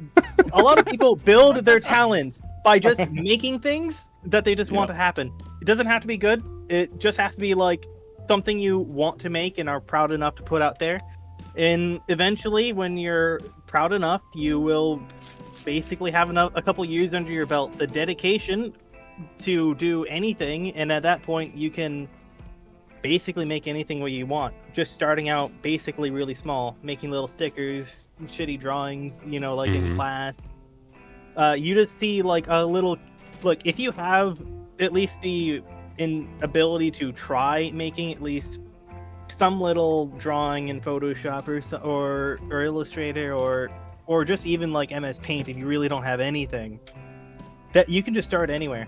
lot of people build their talent by just making things that they just want to happen. It doesn't have to be good. It just has to be like something you want to make and are proud enough to put out there. And eventually, when you're proud enough, you will basically have a couple years under your belt, the dedication to do anything, and at that point you can basically make anything what you want, just starting out basically really small, making little stickers, shitty drawings, like in class. You just see like a little, look, if you have at least the ability to try making at least some little drawing in Photoshop or Illustrator or just even like MS Paint, if you really don't have anything, that you can just start anywhere.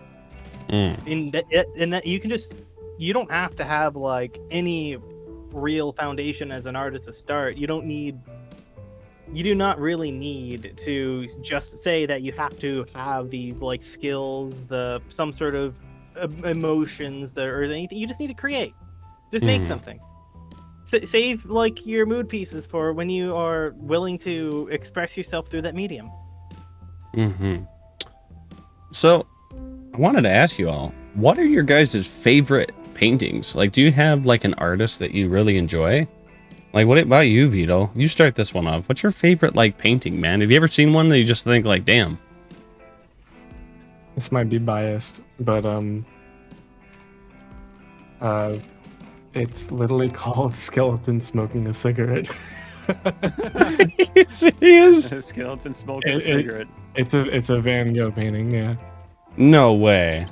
In that you don't have to have like any real foundation as an artist to start. You do not really need to just say that you have to have these like skills, some sort of emotions or anything. You just need to create. Just make something. Save like your mood pieces for when you are willing to express yourself through that medium. So I wanted to ask you all, what are your guys' favorite paintings? Like, do you have like an artist that you really enjoy? Like, what about you, Vito? You start this one off. What's your favorite like painting, man? Have you ever seen one that you just think like, damn? This might be biased, but it's literally called Skeleton Smoking a Cigarette. Are you serious? A skeleton smoking a cigarette. It's a Van Gogh painting, yeah. No way.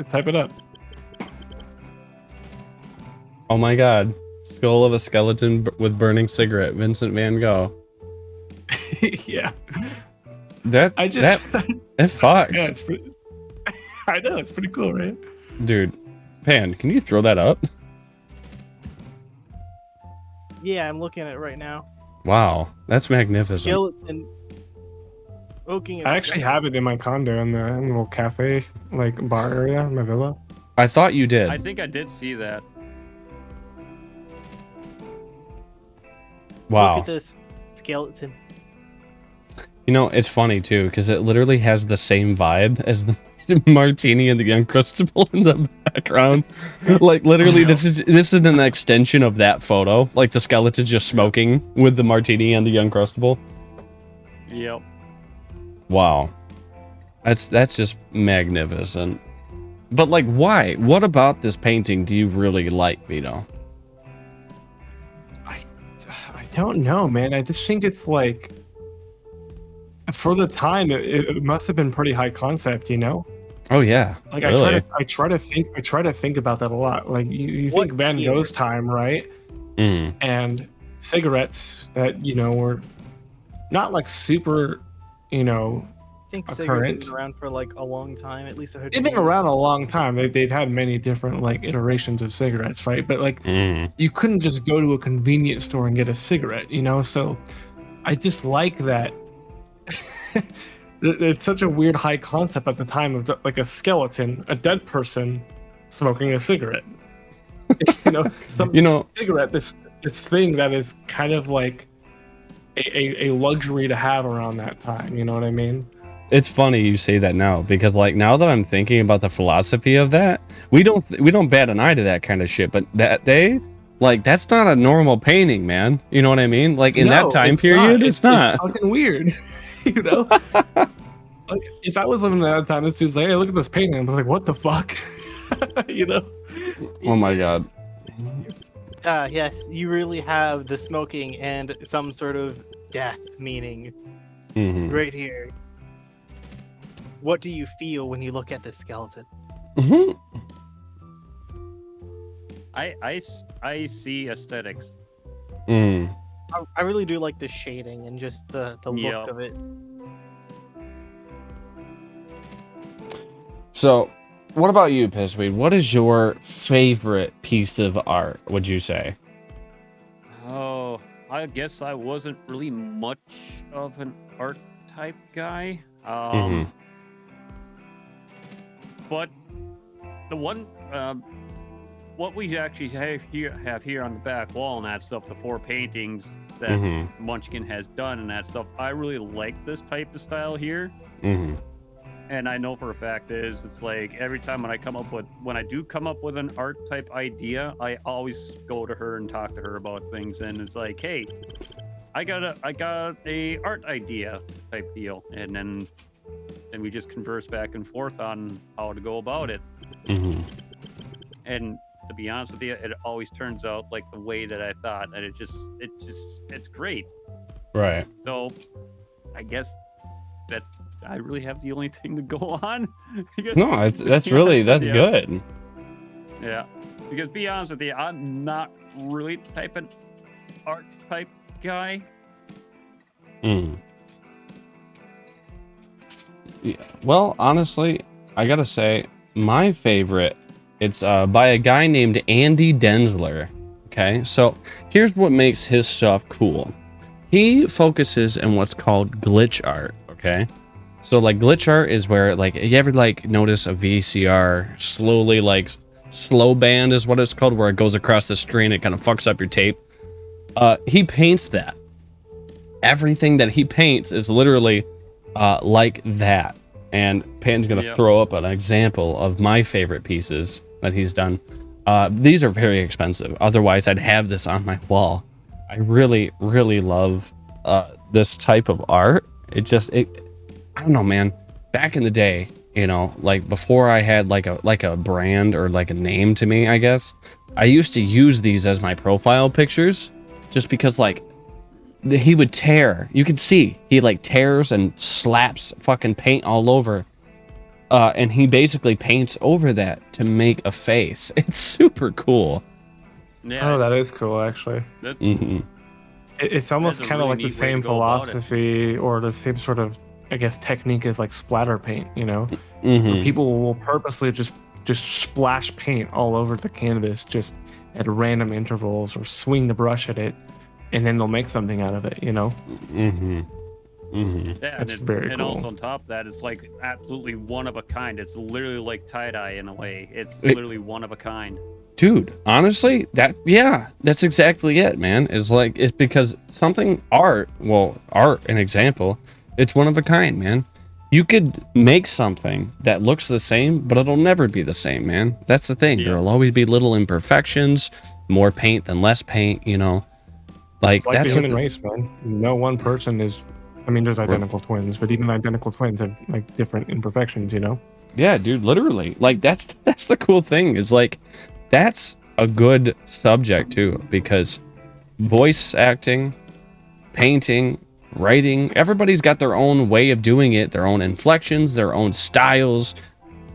Type it up. Oh my god. Skull of a skeleton with burning cigarette. Vincent Van Gogh. Yeah. That fucks. Yeah, it's pretty, I know, it's pretty cool, right? Dude, Pan, can you throw that up? Yeah, I'm looking at it right now. Wow, that's magnificent. Skeleton. Smoking a I actually skeleton. have it in my condo in the little cafe, like bar area in my villa. I thought you did. I think I did see that. Look Wow. at this skeleton. You know, it's funny too, because it literally has the same vibe as the martini and the Uncrustable in the background. Like literally, this is an extension of that photo. Like the skeleton just smoking with the martini and the Uncrustable. Yep. Wow, that's just magnificent. But like, why? What about this painting do you really like, Vito? I don't know, man. I just think it's like, for the time, it must have been pretty high concept, you know. Oh yeah, Like really? I try to think about that a lot. Like you What think Van year? Gogh's time, right? Mm. And cigarettes that were not like super, I think cigarettes have current. been around for like a long time, at least 100 They've been years. around a long time. They've had many different like iterations of cigarettes, right? But like Mm. you couldn't just go to a convenience store and get a cigarette, So I just like that. It's such a weird high concept at the time of like a skeleton, a dead person, smoking a cigarette. Some You know, cigarette. This thing that is kind of like a luxury to have around that time. You know what I mean? it's funny you say that now, because like now that I'm thinking about the philosophy of that, we don't bat an eye to that kind of shit. But that day, like that's not a normal painting, man. You know what I mean? Like in that No, time it's period, not. it's not. It's fucking weird. you know. Like if I was living at that time, this dude's like, "Hey, look at this painting." I'm like, "What the fuck?" you know. Oh my god. Yes, you really have the smoking and some sort of death meaning Hmm. right here. What do you feel when you look at this skeleton? Hmm. I see aesthetics. Mm. I really do like the shading and just the look Yep. of it. So, what about you, Pissweed? What is your favorite piece of art, would you say? Oh, I guess I wasn't really much of an art type guy. Mhm. But the one, what we actually have here on the back wall and that stuff, the 4 paintings that Mhm. Munchkin has done and that stuff, I really like this type of style here. Mhm. And I know for a fact it's like every time when I do come up with an art type idea, I always go to her and talk to her about things, and it's like, hey, I got a art idea type deal, and then we just converse back and forth on how to go about it. Mhm. And to be honest with you, it always turns out like the way that I thought, and it's great. Right. So I guess I really have the only thing to go on. I guess, No, to that's be really honest with that's you. good. Yeah, because to be honest with you, I'm not really the type of art type guy. Mm. Yeah. Well, honestly, I gotta say, my favorite, it's by a guy named Andy Densler. Okay, so here's what makes his stuff cool. He focuses on what's called glitch art. Okay, so like glitch art is where like you ever like notice a VCR slowly like slow band is what it's called, where it goes across the screen, it kind of fucks up your tape. He paints that. Everything that he paints is literally like that. And Pan's gonna Yep. throw up an example of my favorite pieces that he's done. These are very expensive. Otherwise, I'd have this on my wall. I really, really love this type of art. I don't know, man. Back in the day, like before I had like a brand or like a name to me, I guess, I used to use these as my profile pictures, just because like he would tear. You can see he like tears and slaps fucking paint all over. And he basically paints over that to make a face. It's super cool. Yeah, Oh, that is cool, actually. Hmm. It's almost That's a kind of really like the neat way to same go about it. philosophy or the same sort of, I guess, technique as like splatter paint. Where Hmm. people will purposely just splash paint all over the canvas, just at random intervals, or swing the brush at it, and then they'll make something out of it. Hmm. Mm-hmm. Yeah, That's and, very and cool. also on top of that, it's like absolutely one of a kind. It's literally like tie-dye in a way. It's It- literally one of a kind. Dude, honestly, that's exactly it, man. It's because something art, an example, it's one of a kind, man. You could make something that looks the same, but it'll never be the same, man. That's the thing. Yeah. There'll always be little imperfections, more paint than less paint, you know. Like It's like that's the human race, man. No one person is. I mean, there's identical twins, but even identical twins have like different imperfections, you know. Yeah, dude, literally. Like that's the cool thing. Is like that's a good subject too, because voice acting, painting, writing, everybody's got their own way of doing it, their own inflections, their own styles,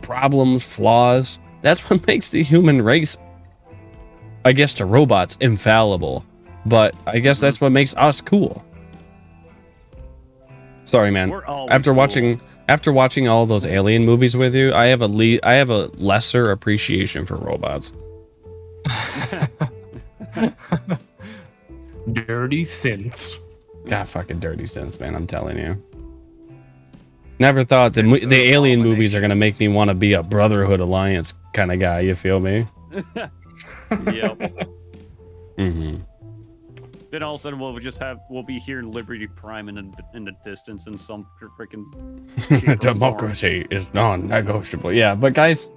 problems, flaws. That's what makes the human race, I guess, to robots infallible. But I guess that's what makes us cool. Sorry, man. We're always After cool. watching all those alien movies with you, I have a lesser appreciation for robots. Dirty synths. God, fucking dirty sense, man. I'm telling you. Never thought the Sense of alien movies are abomination. gonna make me want to be a Brotherhood Alliance kind of guy. You feel me? Yep. Mm-hmm. Then all of a sudden we'll be hearing Liberty Prime in the distance in some freaking Democracy is non-negotiable. Yeah, but guys,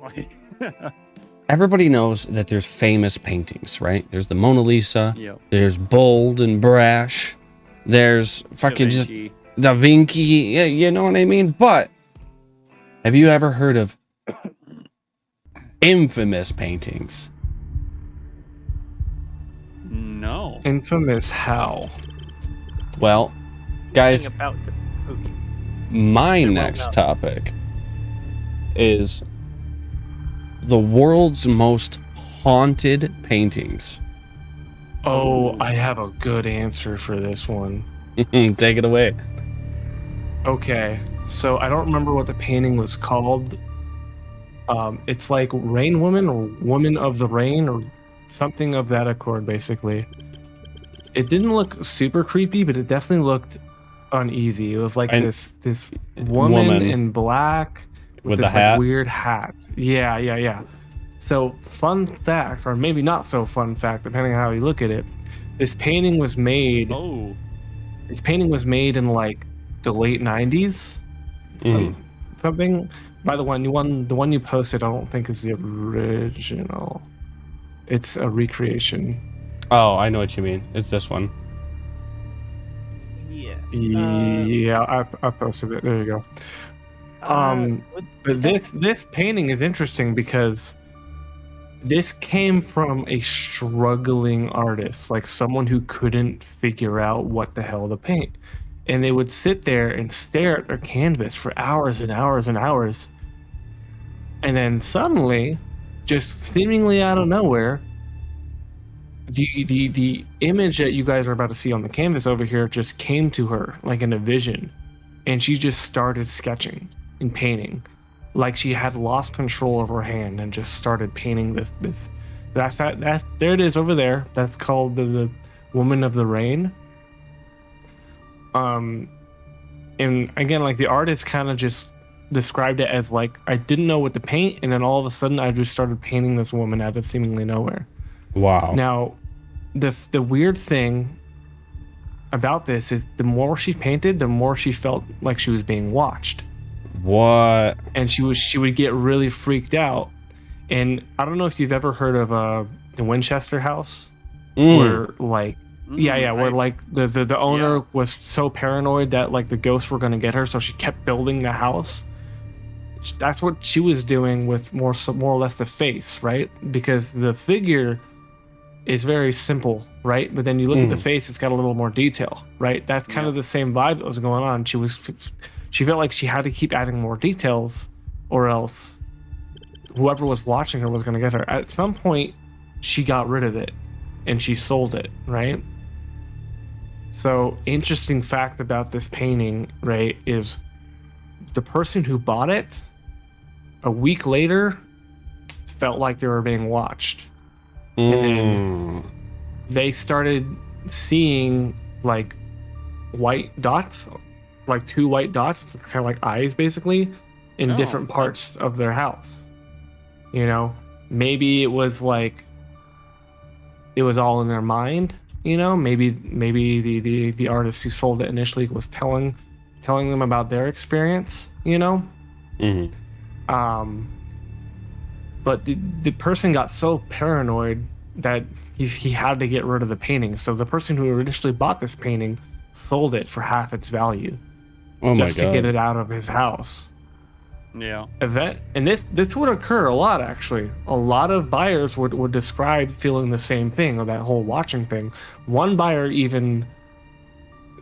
everybody knows that there's famous paintings, right? There's the Mona Lisa. Yep. There's Bold and Brash. There's fucking just Da Vinci. Yeah, you know what I mean? But have you ever heard of infamous paintings? No. Infamous how? Well, guys, Thing about the movie. my well next known. topic is the world's most haunted paintings. Oh, I have a good answer for this one. Take it away. Okay, so I don't remember what the painting was called. It's like Rain Woman or Woman of the Rain or something of that accord, basically. It didn't look super creepy, but it definitely looked uneasy. It was like this woman in black with With this the hat? like weird hat. Yeah. So fun fact, or maybe not so fun fact, depending on how you look at it. This painting was made. Oh. This painting was made in like the late '90s. Something. By the one you posted, I don't think is the original. It's a recreation. Oh, I know what you mean. It's this one. Yeah. Yeah, I posted it. There you go. But this painting is interesting because this came from a struggling artist, like someone who couldn't figure out what the hell to paint. And they would sit there and stare at their canvas for hours and hours and hours. And then suddenly, just seemingly out of nowhere, the image that you guys are about to see on the canvas over here just came to her like in a vision. And she just started sketching and painting. Like she had lost control of her hand and just started painting this that there it is over there. That's called the Woman of the Rain. And again, like the artist kind of just described it as like I didn't know what to paint, and then all of a sudden I just started painting this woman out of seemingly nowhere. Wow. Now, the weird thing about this is the more she painted, the more she felt like she was being watched. What? And she would get really freaked out. And I don't know if you've ever heard of the Winchester house, where like where like the owner was so paranoid that like the ghosts were going to get her, so she kept building the house. That's what she was doing with more or less the face, right? Because the figure is very simple, right? But then you look at the face, it's got a little more detail, right? That's kind of the same vibe that was going on. She felt like she had to keep adding more details, or else whoever was watching her was going to get her. At some point, she got rid of it and she sold it, right? So, interesting fact about this painting, right, is the person who bought it a week later felt like they were being watched. And then they started seeing like white dots like 2 white dots, kind of like eyes, basically, in Oh, different parts of their house. You know, maybe it was like it was all in their mind. You know, maybe the artist who sold it initially was telling them about their experience. You know, but the person got so paranoid that he had to get rid of the painting. So the person who initially bought this painting sold it for half its value, just to get it out of his house. Yeah. And this would occur a lot, actually. A lot of buyers would describe feeling the same thing, or that whole watching thing. One buyer even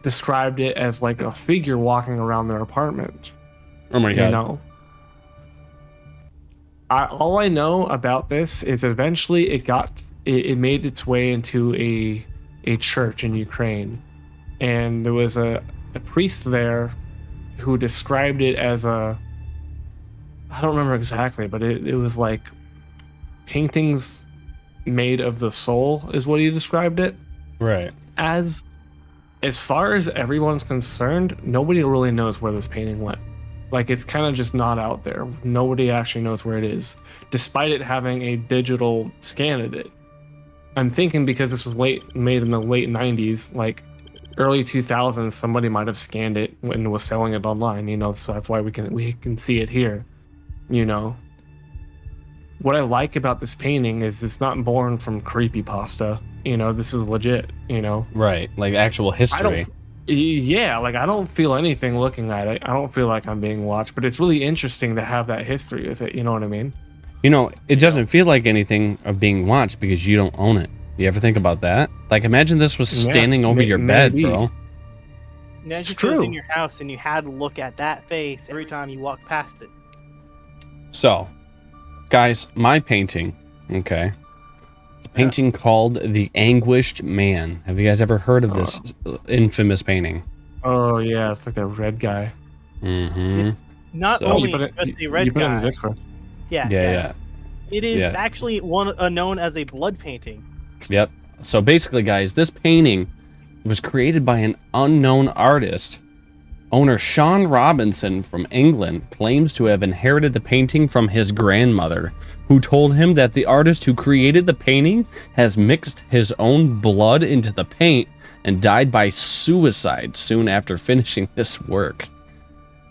described it as like a figure walking around their apartment. Oh my god. You know, all I know about this is eventually it made its way into a church in Ukraine, and there was a priest there who described it as I don't remember exactly, but it was like paintings made of the soul is what he described it. Right. As far as everyone's concerned, nobody really knows where this painting went. Like, it's kind of just not out there. Nobody actually knows where it is, despite it having a digital scan of it. I'm thinking because this was made in the late 90s, like early 2000s, somebody might have scanned it and was selling it online, you know, so that's why we can see it here. You know, what I like about this painting is it's not born from creepypasta. You know, this is legit. You know, Right. Like actual history. I don't feel anything looking at it. I don't feel like I'm being watched, but it's really interesting to have that history with it. You know what I mean? You know, it doesn't feel like anything of being watched because you don't own it. You ever think about that? Like, imagine this was standing over your bed, bro. Imagine if it was in your house and you had to look at that face every time you walked past it. So, guys, my painting, okay? It's a painting called The Anguished Man. Have you guys ever heard of this infamous painting? Oh, yeah, it's like the red guy. Mm-hmm. Not only just a red guy. In the Discord. Yeah. It is actually known as a blood painting. Yep. So basically, guys, this painting was created by an unknown artist. Owner Sean Robinson from England claims to have inherited the painting from his grandmother, who told him that the artist who created the painting has mixed his own blood into the paint and died by suicide soon after finishing this work.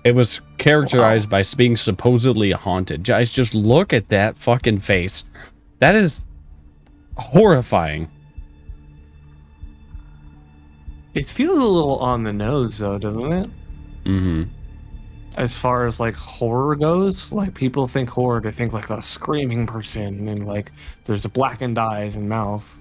It was characterized by being supposedly haunted. Guys, just look at that fucking face. That is horrifying. It feels a little on the nose, though, doesn't it? Mm-hmm. As far as like horror goes, like people think horror, they think like a screaming person and like there's blackened eyes and mouth.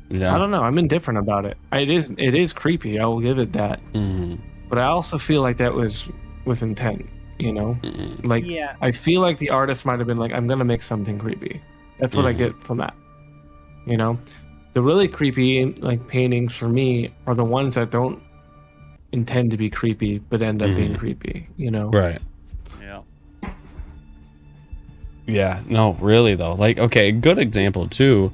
Yeah. I don't know. I'm indifferent about it. It is creepy. I will give it that. Mm-hmm. But I also feel like that was with intent. You know, like I feel like the artist might have been like, I'm gonna make something creepy. That's what I get from that. You know, the really creepy like paintings for me are the ones that don't intend to be creepy but end up being creepy, you know? Right. Yeah, no, really though. Like, okay, good example too.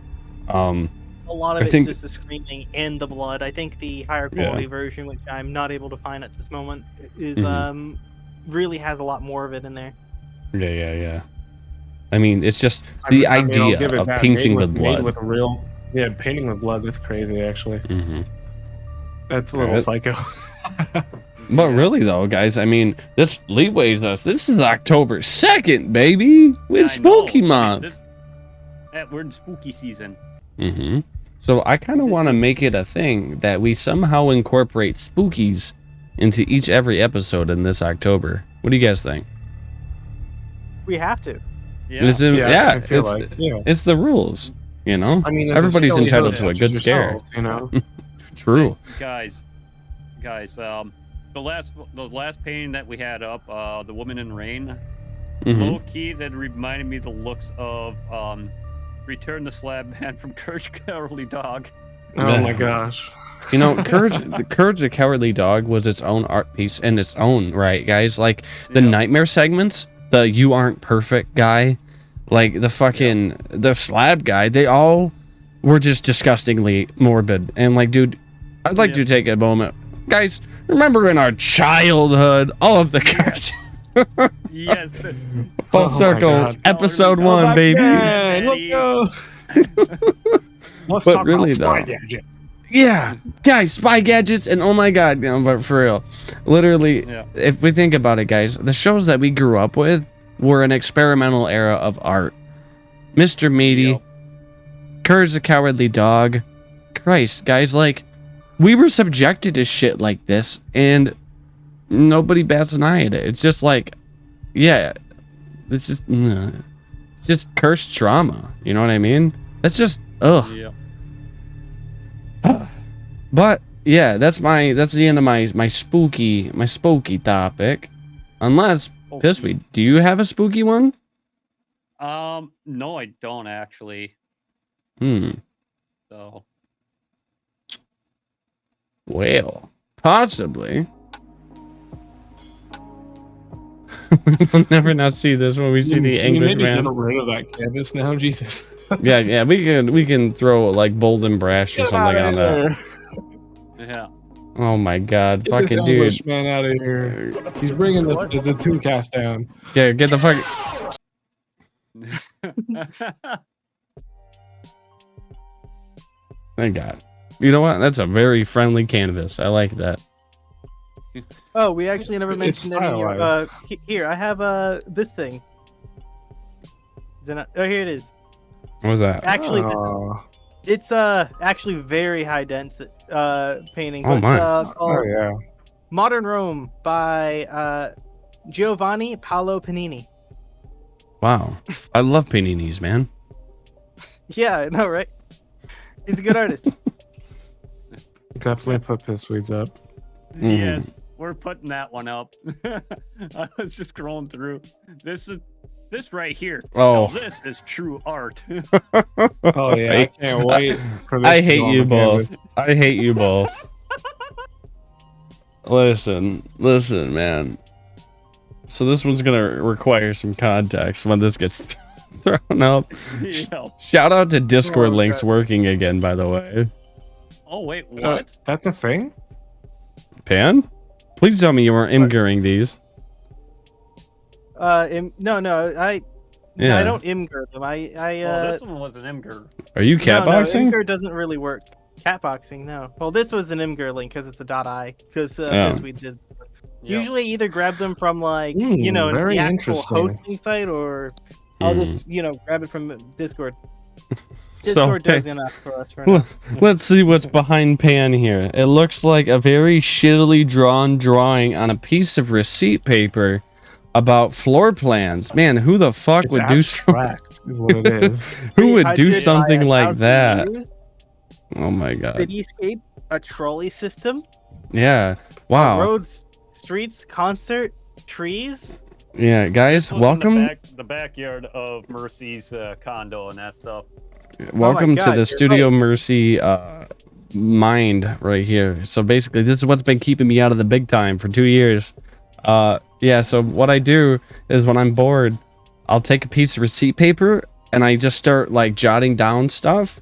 A lot of it's just the screaming and the blood. I think the higher quality version, which I'm not able to find at this moment, is really has a lot more of it in there. Yeah. I mean, it's just the idea of painting with blood. Painting with blood, that's crazy actually. That's a little psycho. But really though, guys, I mean, this leeways us. This is October 2nd, baby. We're spooky month. We're in spooky season. So I kind of want to make it a thing that we somehow incorporate spookies into every episode in this October. What do you guys think? We have to. It's the rules, you know? I mean, everybody's entitled to a good scare. You know? True. Hey, guys, the last painting that we had up, the woman in rain, low key, that reminded me of the looks of Return the Slab Man from Courage the Cowardly Dog. Oh my gosh. You know, Courage the Cowardly Dog was its own art piece in its own right, guys. Like the nightmare segments, the You Aren't Perfect guy, like the fucking the slab guy, they all were just disgustingly morbid. And like, dude, I'd like to take a moment Guys, remember in our childhood, all of the cartoons. Yes. Full Oh my circle, God. episode Oh, 1, my baby. God. Let's go. Let's But talk really, about spy though. gadgets. Yeah, guys, spy gadgets, and oh my god, but for real, literally, Yeah. if we think about it, guys, the shows that we grew up with were an experimental era of art. Mr. Meaty, Yep. Courage the Cowardly Dog. Christ, guys, like, we were subjected to shit like this, and nobody bats an eye at it. It's just like, yeah, it's just cursed trauma. You know what I mean? That's just, ugh. Yeah. But yeah, that's the end of my spooky topic. Unless Pissweed, do you have a spooky one? No, I don't actually. So. Well, possibly. We'll never not see this when we see the English maybe man. get rid of that canvas now, Jesus. Yeah, we can throw like bold and brash or Get something outta on that. here. Yeah. Oh my god, Get this fucking dude. English man out of here. He's bringing the Tunecast down. Yeah, get the fuck. Thank God. You know what? That's a very friendly canvas. I like that. Oh, we actually never It's mentioned any. stylized. Here, I have this thing. Oh, here it is. What was that? Actually, Oh, it's actually very high dense painting. Oh, It's, my. called oh yeah. Modern Rome by Giovanni Paolo Panini. Wow. I love paninis, man. Yeah, I know, right? He's a good artist. Definitely put Pissweeds up. Yes, we're putting that one up. I was just scrolling through. This right here. Oh. Now, this is true art. Oh yeah, I can't wait for this. I to hate go on you the both. canvas. I hate you both. Listen, man. So this one's gonna require some context when this gets thrown up. Yeah. Shout out to Discord Oh, links God. working again, by the way. Oh wait, what? That's a thing? Pan? Please tell me you weren't imguring these. No, I Yeah. don't imgur them. I Oh, this one was an Imgur. Are you no, catboxing? imgur doesn't really work. Catboxing, no. Well, this was an imgur link because it's a .i because Yeah. we did. Yep. Usually, either grab them from like very the actual interesting. hosting site, or I'll Mm. just grab it from Discord. So, Discord does okay. enough for us for now. Let's see what's behind Pan here. It looks like a very shittily drawn drawing on a piece of receipt paper about floor plans. Man, who the fuck It's would do abstract, is what it is. who would do 300 by something like 1,000 that? views, Oh my god. Cityscape, a trolley system, Yeah. Wow. roads, streets, concert, trees. Yeah, guys, This was in welcome the backyard of Mercy's condo and that stuff. welcome to God, the you're Studio right. Mercy mind right here. So basically this is what's been keeping me out of the big time for 2 years. Yeah, so what I do is when I'm bored, I'll take a piece of receipt paper and I just start like jotting down stuff.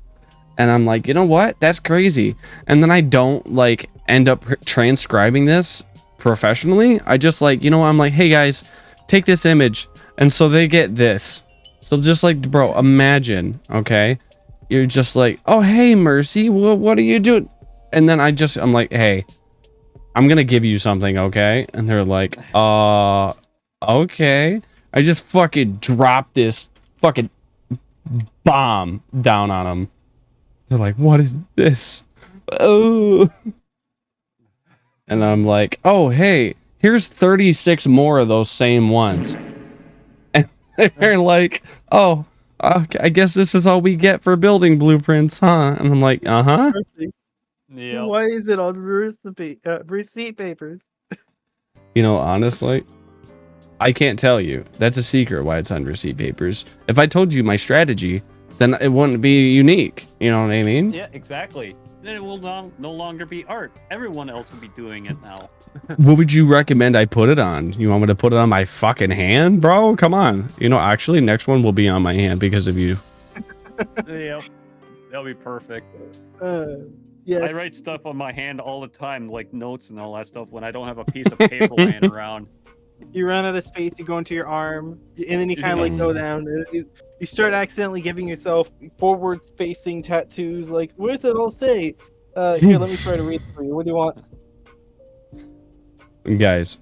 And I'm like, you know what? That's crazy. And then I don't like end up transcribing this professionally. I just like, I'm like, hey guys, take this image. And so they get this. So just like, bro, imagine, okay? You're just like, oh, hey, Mercy, what are you doing? And then I'm like, hey, I'm going to give you something, okay? And they're like, okay. I just fucking dropped this fucking bomb down on them. They're like, what is this? Oh. And I'm like, oh, hey, here's 36 more of those same ones. And they're like, oh, okay, I guess this is all we get for building blueprints, huh? And I'm like, uh-huh. Yeah. Why is it on receipt papers? Honestly, I can't tell you. That's a secret why it's on receipt papers. If I told you my strategy, then it wouldn't be unique. You know what I mean? Yeah, exactly. Then it will no longer be art. Everyone else will be doing it now. What would you recommend I put it on? You want me to put it on my fucking hand, bro? Come on. Actually, next one will be on my hand because of you. Yeah, that'll be perfect. Yes. I write stuff on my hand all the time, like notes and all that stuff, when I don't have a piece of paper laying around. You run out of space, you go into your arm, and then you kind of like go down. And you start accidentally giving yourself forward-facing tattoos. Like, what does it all say? Here, let me try to read it for you. What do you want? Guys,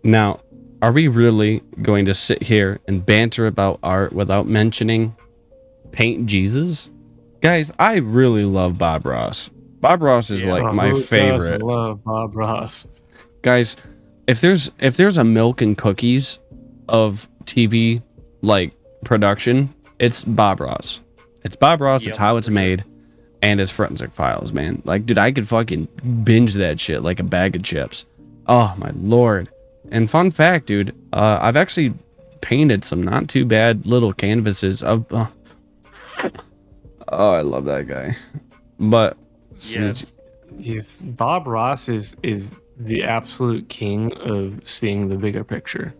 now, are we really going to sit here and banter about art without mentioning Paint Jesus? Guys, I really love Bob Ross. Bob Ross is like my Who favorite. doesn't love Bob Ross? Guys, if there's a milk and cookies of TV like production, it's Bob Ross. It's Bob Ross. It's how it's made, and it's Forensic Files, man. Like, dude, I could fucking binge that shit like a bag of chips. Oh my lord! And fun fact, dude, I've actually painted some not too bad little canvases of. Oh, I love that guy. But Yes, Bob Ross is the absolute king of seeing the bigger picture.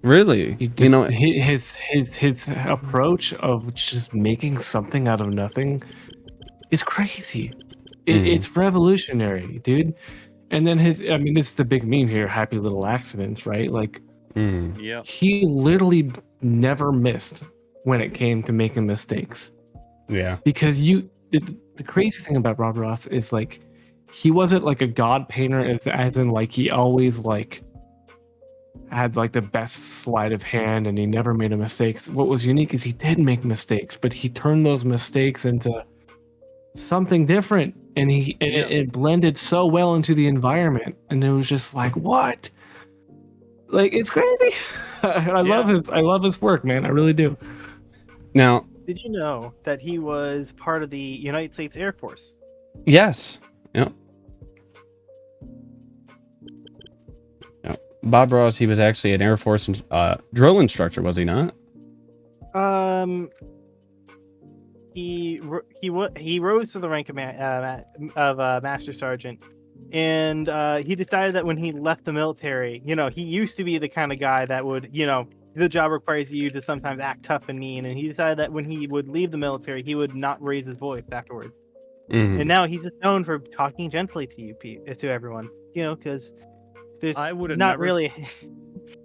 really, You know, his approach of just making something out of nothing is crazy. It's revolutionary, dude. And then it's the big meme here, happy little accidents, right? Like, Yeah. he literally never missed when it came to making mistakes. yeah. Because the crazy thing about Bob Ross is like, he wasn't like a god painter as in like he always like had like the best sleight of hand and he never made a mistake. What was unique is he did make mistakes, but he turned those mistakes into something different, and it blended so well into the environment, and it was just like, what? Like, it's crazy. I love his work, man. I really do. Now, Did you know that he was part of the United States Air Force? yes. Yep. Bob Ross, he was actually an Air Force drill instructor, was he not? He rose to the rank of master sergeant, and he decided that when he left the military, he used to be the kind of guy that would, the job requires you to sometimes act tough and mean, and he decided that when he would leave the military, he would not raise his voice afterwards. Mhm. And now he's just known for talking gently to everyone, because there's I would have not never really.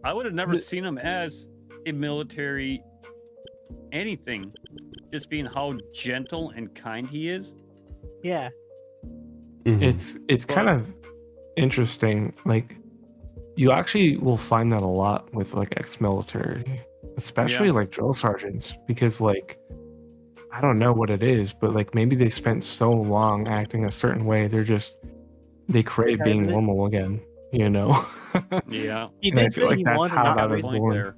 I would have never seen him as a military anything, just being how gentle and kind he is. Yeah. Mhm. It's kind of interesting. Like, you actually will find that a lot with like ex-military, especially like drill sergeants, because like, I don't know what it is, but like maybe they spent so long acting a certain way, they crave Tired being of it. normal again, Yeah. He And I did feel say like he that's wanted how not that to was raise born. there.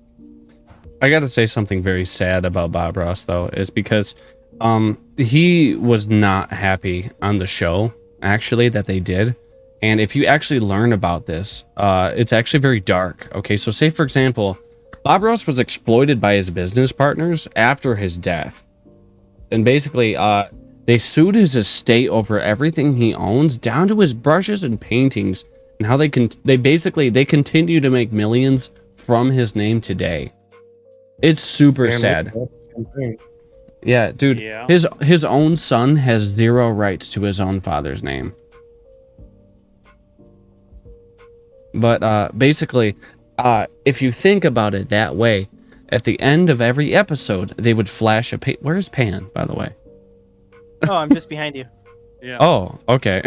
I got to say something very sad about Bob Ross, though, is because he was not happy on the show, actually, that they did. And if you actually learn about this, it's actually very dark. Okay, so say, for example, Bob Ross was exploited by his business partners after his death. And basically, they sued his estate over everything he owns, down to his brushes and paintings, and how they continue to make millions from his name today. It's super sad. Yeah, dude. Yeah. His own son has zero rights to his own father's name. But basically, if you think about it that way, at the end of every episode, they would flash a where's Pan, by the way? Oh, I'm just behind you. Yeah. Oh, okay.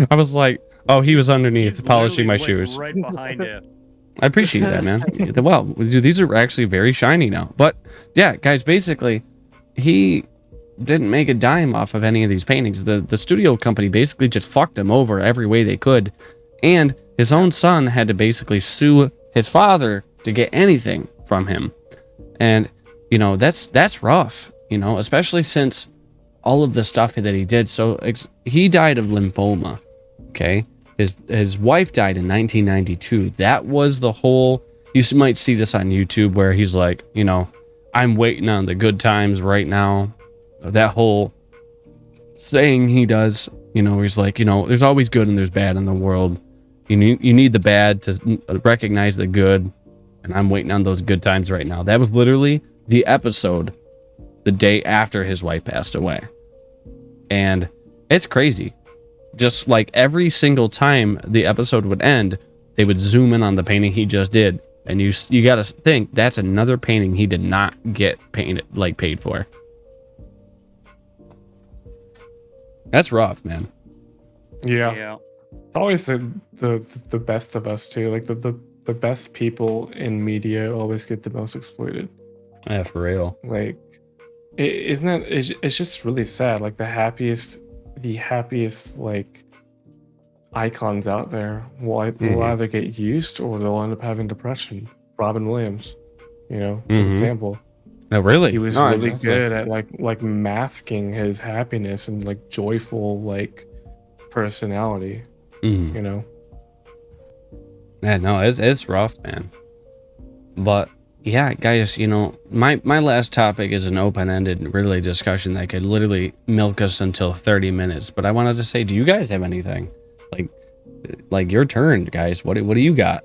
I was like, oh, he was underneath He's polishing my literally, shoes. right behind it. I appreciate that, man. Well, dude, these are actually very shiny now. But yeah, guys, basically, he didn't make a dime off of any of these paintings. The studio company basically just fucked him over every way they could, and his own son had to basically sue his father to get anything from him. And that's rough, especially since all of the stuff that he did. So he died of lymphoma. Okay. His wife died in 1992. That was the whole. You might see this on YouTube where he's like, I'm waiting on the good times right now. That whole saying he does, he's like, there's always good and there's bad in the world. You need the bad to recognize the good, and I'm waiting on those good times right now. That was literally the episode the day after his wife passed away. And It's crazy. Just like every single time the episode would end, they would zoom in on the painting he just did, and you got to think that's another painting he did not get paid for. That's rough, man. Yeah. It's always the best of us too. Like the best people in media always get the most exploited. Yeah, for real. Like, isn't that? It's just really sad. Like the happiest like icons out there will either get used or they'll end up having depression. Robin Williams, good example. No, really, He was really good at like masking his happiness and like joyful like personality. Yeah, no, it's rough, man. But yeah, guys, my last topic is an open-ended, really discussion that could literally milk us until 30 minutes. But I wanted to say, do you guys have anything? Like your turn, guys. What do you got?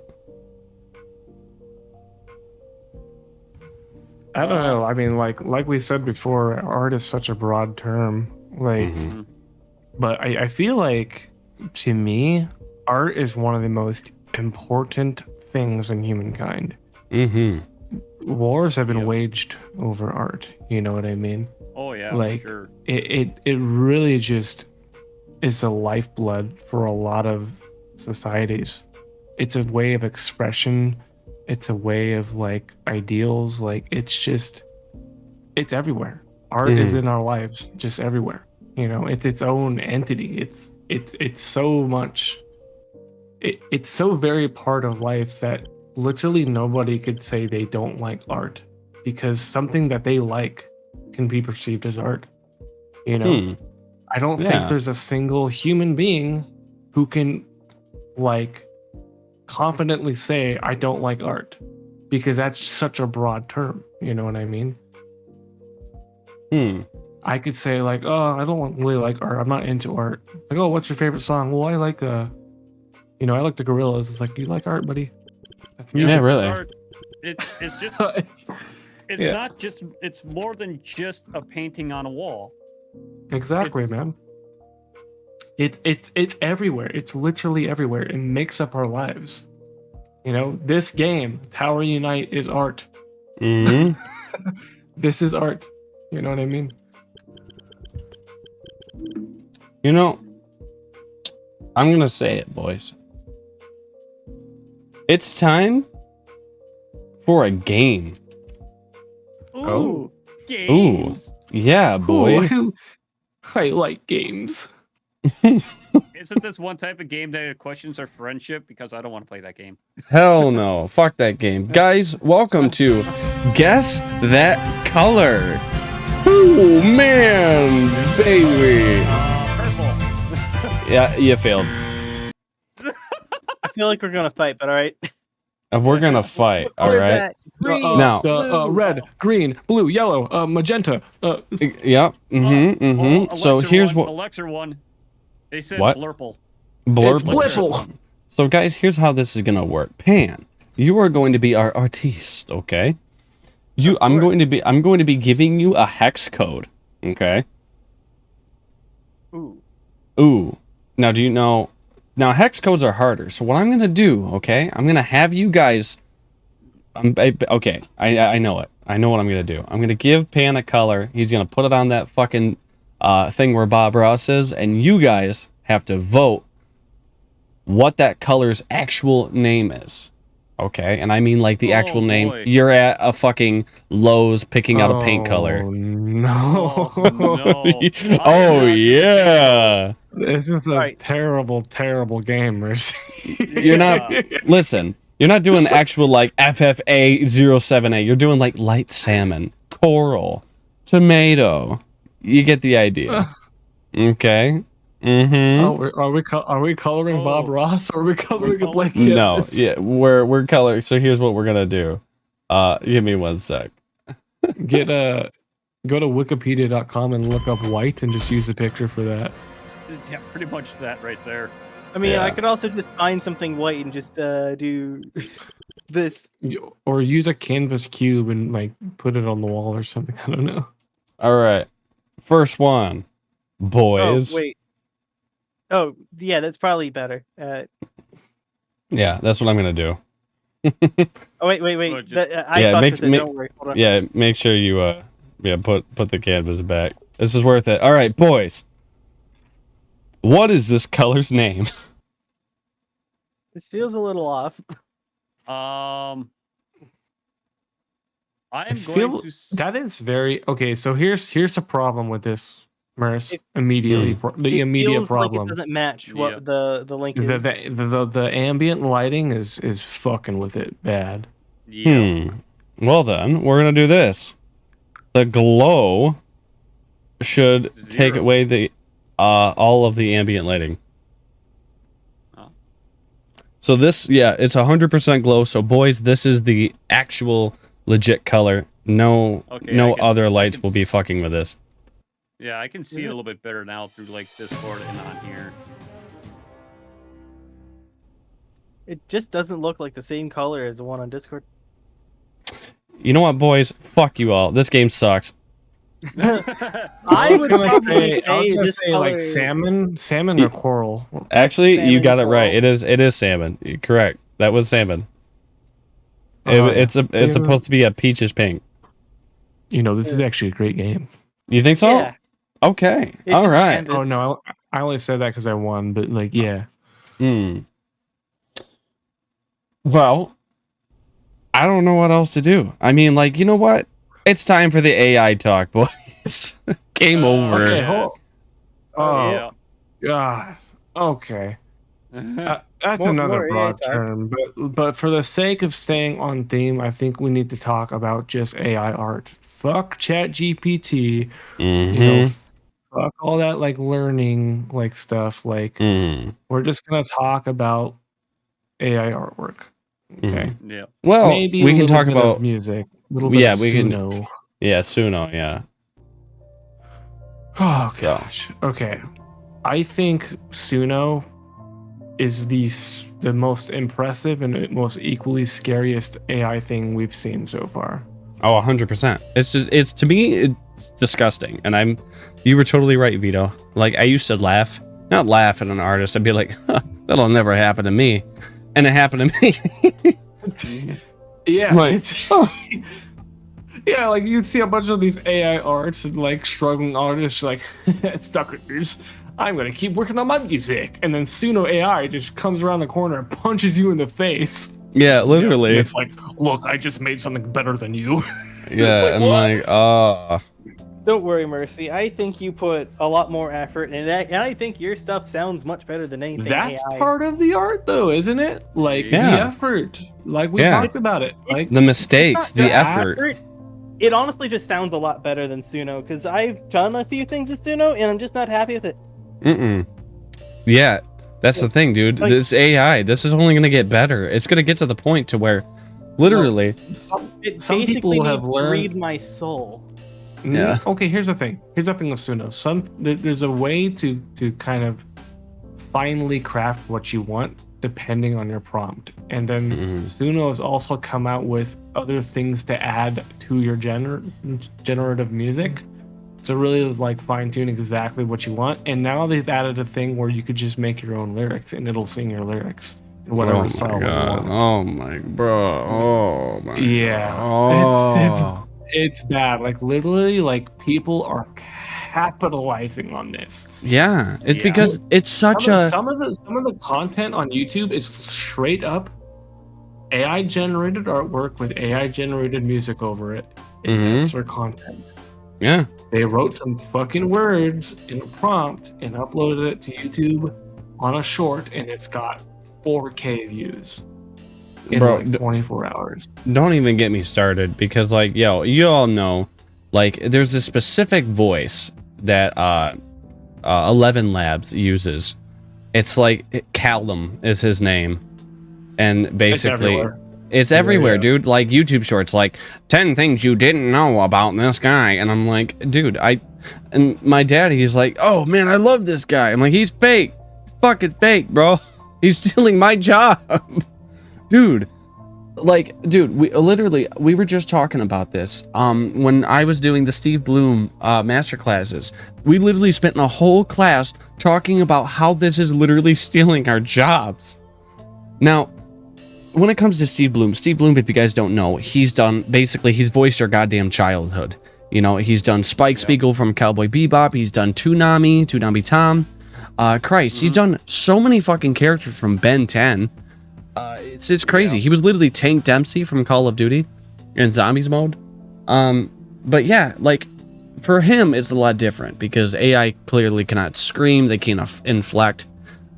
I don't know. I mean, like we said before, art is such a broad term. Like, but I feel like, to me, art is one of the most important things in humankind. Wars have been waged over art. You know what I mean? Oh yeah, like for sure. It really just is the lifeblood for a lot of societies. It's a way of expression. It's a way of like ideals. Like it's everywhere. Art is in our lives, just everywhere. It's its own entity. It's so much. It's so very part of life that literally nobody could say they don't like art, because something that they like can be perceived as art. I don't think there's a single human being who can like confidently say I don't like art, because that's such a broad term. You know what I mean? I could say like, oh, I don't really like art. I'm not into art. Like, oh, what's your favorite song? Well, I like I like the Gorillas. It's like, you like art, buddy? That's music. Yeah, really. Art, it's just it's not just, it's more than just a painting on a wall. Exactly, man. It's everywhere. It's literally everywhere. It makes up our lives. This game, Tower Unite, is art. This is art. You know what I mean? I'm gonna say it, boys. It's time for a game. Ooh, games. Yeah, boys. Ooh, I like games. Isn't this one type of game that questions our friendship? Because I don't want to play that game. Hell no. Fuck that game. Guys, welcome to Guess That Color. Oh, man, baby. Purple. Yeah, you failed. I feel like we're gonna fight, but all right. We're gonna fight, all What is right? that? Green, Now- blue. Red, green, blue, yellow, magenta. Yep. So here's what... Alexa one. They said What? blurple. It's Blurple. blipple. So guys, here's how this is gonna work. Pan, you are going to be our artiste, okay? I'm going to be giving you a hex code, okay? Ooh. Now, do you know? Now, hex codes are harder. So what I'm gonna do, okay? I'm gonna have you guys. Okay, I know it. I know what I'm gonna do. I'm gonna give Pan a color. He's gonna put it on that fucking thing where Bob Ross is, and you guys have to vote what that color's actual name is. Okay, and I mean like the actual name. Boy. You're at a fucking Lowe's picking out a paint color. No. No. Oh yeah. This is a Right. terrible, terrible game, Mercy. You're not. Listen, you're not doing actual like FFA07A. You're doing like light salmon, coral, tomato. You get the idea. Okay. Mm-hmm. Are we coloring Bob Ross, or are we coloring a blanket? No. Yeah. We're coloring. So here's what we're gonna do. Give me one sec. Go to wikipedia.com and look up white and just use the picture for that. Yeah, pretty much that right there. I mean, Yeah. I could also just find something white and just do this. Or use a canvas cube and like put it on the wall or something. I don't know. All right. First one, boys. Oh, wait. Oh, yeah, that's probably better. Yeah, that's what I'm gonna do. Oh, wait. Well, I Yeah, fucked make- with it. make- Don't worry. Hold on. Yeah, make sure you put the canvas back. This is worth it. All right, boys. What is this color's name? This feels a little off. I I am feel going to. that is very okay. So here's a problem with this, Merce. It- Immediately, the It immediate feels problem. like it doesn't match Yeah. what the link is. The ambient lighting is fucking with it bad. Yeah. Well then, we're gonna do this. The glow should take Zero. away the all of the ambient lighting. Oh. So this, yeah, it's 100% glow. So boys, this is the actual legit color. No, Okay, no I can- other I lights can will be s- fucking with this. Yeah, I can see it a little bit better now through like Discord and on here. It just doesn't look like the same color as the one on Discord. You know what, boys? Fuck you all. This game sucks. I was would gonna probably say, I was say gonna this say like color- salmon or coral. Actually, you Salmon got it right. coral. It is salmon. You're correct. That was salmon. Oh, It's yeah. supposed to be a peachish pink. You know, this is actually a great game. You think so? Yeah. Okay. It All just right. canvas- Oh no, I only said that because I won, but like, yeah. Hmm. Well, I don't know what else to do. I mean, like, you know what? It's time for the AI talk, boys. Game over. Okay, Yeah. hold. Oh Yeah. God. Okay. That's More another AI broad talk. term, but for the sake of staying on theme, I think we need to talk about just AI art. Fuck Chat GPT. Mhm. You know, fuck all that like learning like stuff. Like Mhm. we're just gonna talk about AI artwork. Okay. Yeah. Well, Maybe we a can little talk bit about of music. A little bit Yeah, of we can- Suno. yeah, Suno, yeah. Oh So- gosh. Okay. I think Suno is the most impressive and most equally scariest AI thing we've seen so far. Oh, 100%. It's to me, it's disgusting. And you were totally right, Vito. Like, I used to not laugh at an artist. I'd be like, huh, that'll never happen to me. And it happened to me. Yeah. Like, It's, yeah, like you'd see a bunch of these AI arts and like struggling artists like suckers. I'm gonna keep working on my music. And then Suno AI just comes around the corner and punches you in the face. yeah, literally. And it's like, look, I just made something better than you. Yeah, like, and what? like, oh. Don't worry, Mercy. I think you put a lot more effort in that, and I think your stuff sounds much better than anything That's AI. part of the art, though, isn't it? Like Yeah. the effort, like we Yeah. talked about it. Like The mistakes, It's not the effort. It honestly just sounds a lot better than Suno, because I've done a few things with Suno, and I'm just not happy with it. Mm-mm. Yeah, that's the thing, dude. Like- This AI, this is only gonna get better. It's gonna get to the point to where, literally, It Some basically people have needs to learned- read my soul. Yeah. Okay, here's the thing. Here's the thing with Suno. There's a way to kind of finely craft what you want depending on your prompt, and then Mhm. Suno has also come out with other things to add to your generative music. So really like fine tune exactly what you want. And now they've added a thing where you could just make your own lyrics and it'll sing your lyrics in whatever oh style my you god, want. oh my bro, oh my, Yeah. oh, It's bad. Like literally, like people are capitalizing on this. yeah. It's Yeah. because it's such Some of the content on YouTube is straight up AI generated artwork with AI generated music over it. And Mhm. that's their content. yeah. They wrote some fucking words in a prompt and uploaded it to YouTube on a short, and it's got 4K views in Bro, like 24 hours. Don't even get me started because like, yo, you all know, like, there's a specific voice that 11 Labs uses. It's like Callum is his name, and basically it's everywhere, Yeah. dude. Like YouTube shorts, like 10 things you didn't know about this guy, and I'm like, dude, and my daddy is like, oh man, I love this guy. I'm like, he's fake, fucking fake, bro. He's stealing my job, dude. like, dude, we were just talking about this when I was doing the Steve Bloom master classes. We literally spent a whole class talking about how this is literally stealing our jobs. Now, when it comes to Steve Bloom, if you guys don't know, he's voiced our goddamn childhood. You know, he's done Spike Spiegel from Cowboy Bebop, he's done Toonami Tom. He's done so many fucking characters from Ben 10. It's crazy. He was literally Tank Dempsey from Call of Duty in Zombies mode. But yeah, like, for him, it's a lot different because AI clearly cannot scream, they can't inflect.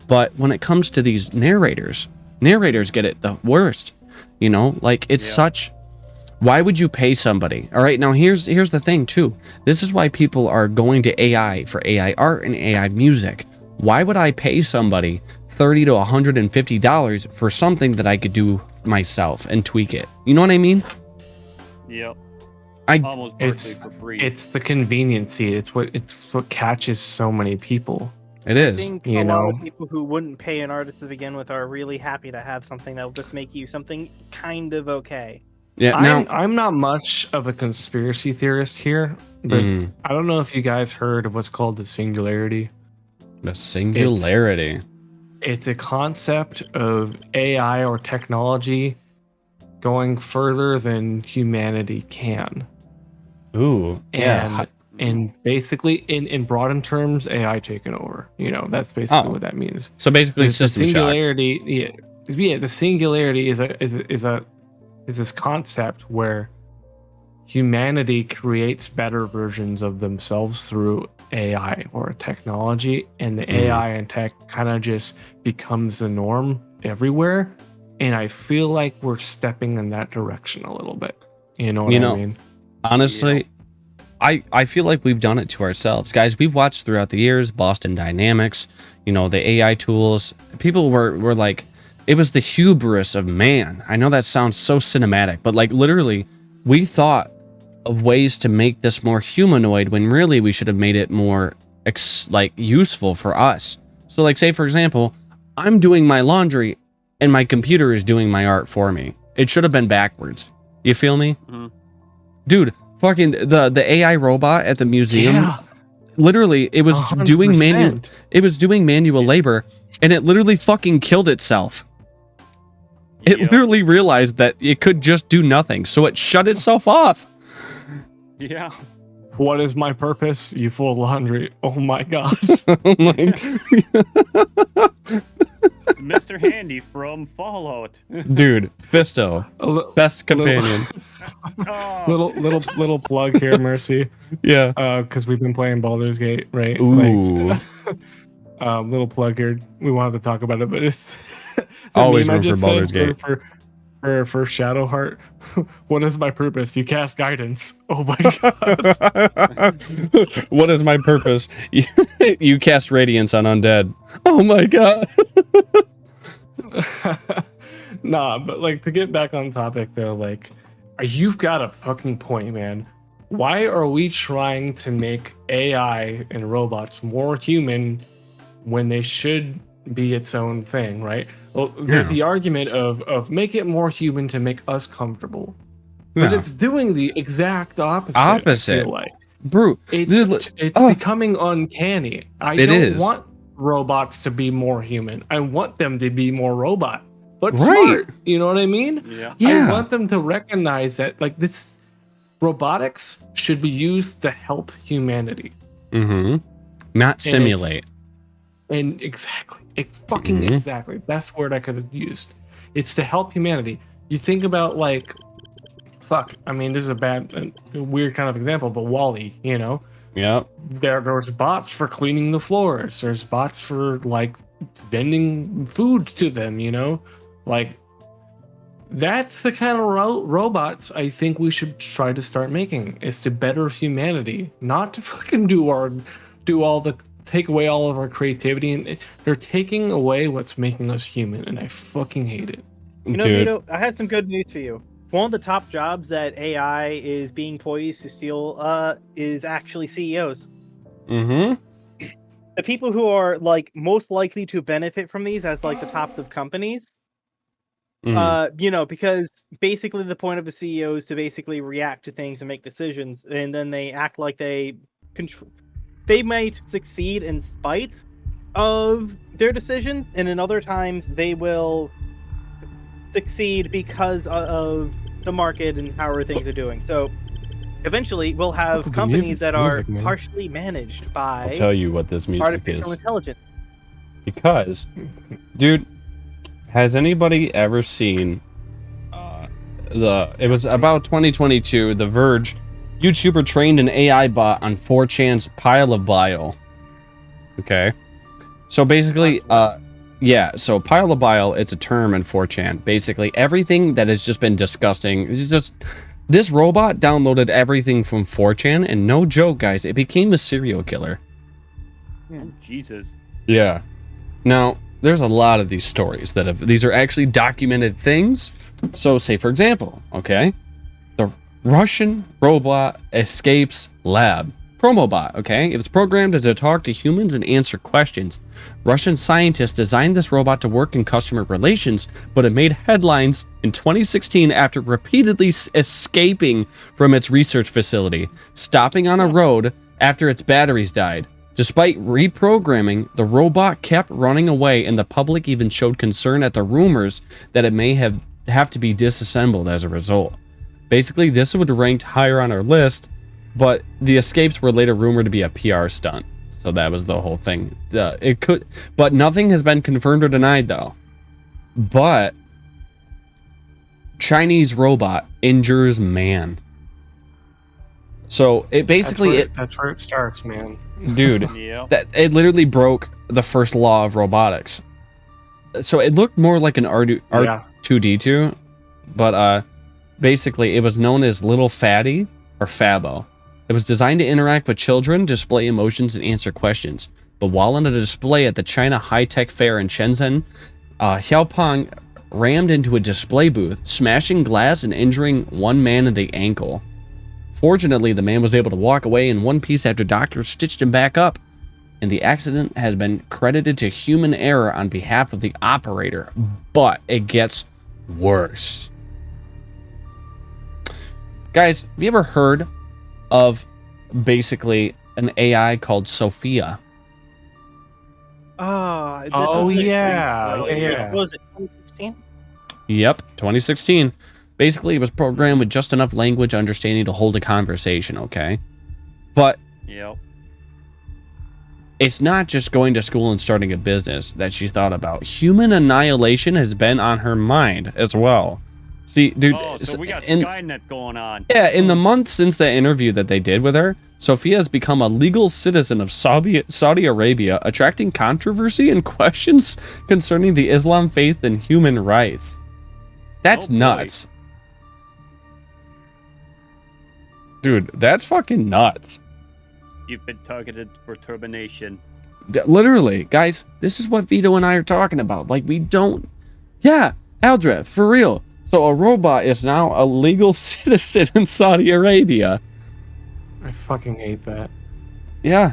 But when it comes to these narrators get it the worst. You know, like, it's such... Why would you pay somebody? All right, now here's the thing too. This is why people are going to AI for AI art and AI music. Why would I pay somebody $30 to $150 for something that I could do myself and tweak it? You know what I mean? Yep. Almost it's for free. It's the conveniency. It's what catches so many people. It is. I think You a lot of know? people who wouldn't pay an artist to begin with are really happy to have something that will just make you something kind of okay. Yeah. Now, I'm not much of a conspiracy theorist here, but I don't know if you guys heard of what's called the singularity. the singularity. It's a concept of AI or technology going further than humanity can. Ooh. Yeah. And basically, in broadened terms, AI taking over. You know, that's basically what that means. So basically, The system shock. singularity, the singularity is this concept where humanity creates better versions of themselves through AI or technology, and the AI and tech kind of just becomes the norm everywhere. And I feel like we're stepping in that direction a little bit. You know what I mean? Honestly, I feel like we've done it to ourselves. Guys, we've watched throughout the years Boston Dynamics, you know, the AI tools. People were like, it was the hubris of man. I know that sounds so cinematic, but like literally, we thought of ways to make this more humanoid when really we should have made it more useful for us. So like, say for example, I'm doing my laundry and my computer is doing my art for me. It should have been backwards. You feel me? Dude, fucking the AI robot at the museum, literally it was 100%. doing manual labor, and it literally fucking killed itself. It literally realized that it could just do nothing, so it shut itself off. Yeah. What is my purpose? You fold laundry. Oh my god. Mr. Handy from Fallout. Dude, Fisto, best companion. Little plug here, Mercy. Yeah. Because we've been playing Baldur's Gate, right? Ooh. Little plug here. We wanted to talk about it, but it's always room for Baldur's Gate. For Shadowheart, what is my purpose? You cast guidance. Oh my god. What is my purpose? You cast radiance on undead. Oh my god. Nah, but like, to get back on topic though, like, you've got a fucking point, man. Why are we trying to make AI and robots more human when they should be its own thing, right? Well, there's the argument of make it more human to make us comfortable, but it's doing the exact opposite. I feel like, bro, it's becoming uncanny. I don't want robots to be more human. I want them to be more robot, but smart. You know what I mean? Yeah. I want them to recognize that, like, this robotics should be used to help humanity. Not simulate. And exactly. Exactly. That's the word I could have used. It's to help humanity. You think about, like, I mean, this is a weird kind of example, but WALL-E, you know? Yep. There's bots for cleaning the floors. There's bots for, like, vending food to them, you know? Like, that's the kind of robots I think we should try to start making, is to better humanity, not to fucking take away all of our creativity, and they're taking away what's making us human, and I fucking hate it. You know, Vito, I have some good news for you. One of the top jobs that AI is being poised to steal is actually CEOs. The people who are, like, most likely to benefit from these as, like, the tops of companies Because basically the point of a CEO is to basically react to things and make decisions, and then they act like they control. They might succeed in spite of their decision, and in other times they will succeed because of the market and how things are doing. So eventually we'll have The companies that are music, man. partially managed I'll by tell you what this music artificial is. intelligence. Because, dude, has anybody ever seen it was about 2022, The Verge, YouTuber trained an AI bot on 4chan's pile of bile. Okay. So basically, so pile of bile, it's a term in 4chan. Basically, everything that has just been disgusting. It's just, this robot downloaded everything from 4chan, and no joke, guys, it became a serial killer. Oh, Jesus. Yeah. Now, there's a lot of these stories that these are actually documented things. So, say for example, okay, the Russian robot escapes lab. Promobot, okay? It was programmed to talk to humans and answer questions. Russian scientists designed this robot to work in customer relations, but it made headlines in 2016 after repeatedly escaping from its research facility, stopping on a road after its batteries died. Despite reprogramming, the robot kept running away, and the public even showed concern at the rumors that it may have to be disassembled as a result. Basically, this would have ranked higher on our list, but the escapes were later rumored to be a PR stunt. So that was the whole thing. But nothing has been confirmed or denied though. But Chinese robot injures man. So it basically that's where it starts, man. Dude, Yeah. that it literally broke the first law of robotics. So it looked more like an R2D2, but basically it was known as Little Fatty or Fabo. It was designed to interact with children, display emotions, and answer questions. But while on a display at the China High-Tech Fair in Shenzhen, Xiaopeng rammed into a display booth, smashing glass and injuring one man in the ankle. Fortunately, the man was able to walk away in one piece after doctors stitched him back up, and the accident has been credited to human error on behalf of the operator. But it gets worse. Guys, have you ever heard of basically an AI called Sophia? Yeah. Yeah. What was it, 2016? Yep, 2016. Basically, it was programmed with just enough language understanding to hold a conversation, okay? But Yep. it's not just going to school and starting a business that she thought about. Human annihilation has been on her mind as well. See, dude. Oh, so we got in, Skynet going on. Yeah, in the months since the interview that they did with her, Sophia has become a legal citizen of Saudi Arabia, attracting controversy and questions concerning the Islam faith and human rights. That's Oh, boy. nuts. Dude, that's fucking nuts. You've been targeted for termination. Literally, guys, this is what Vito and I are talking about. Like, we don't... Yeah, Aldreth, for real. So a robot is now a legal citizen in Saudi Arabia. I fucking hate that. Yeah.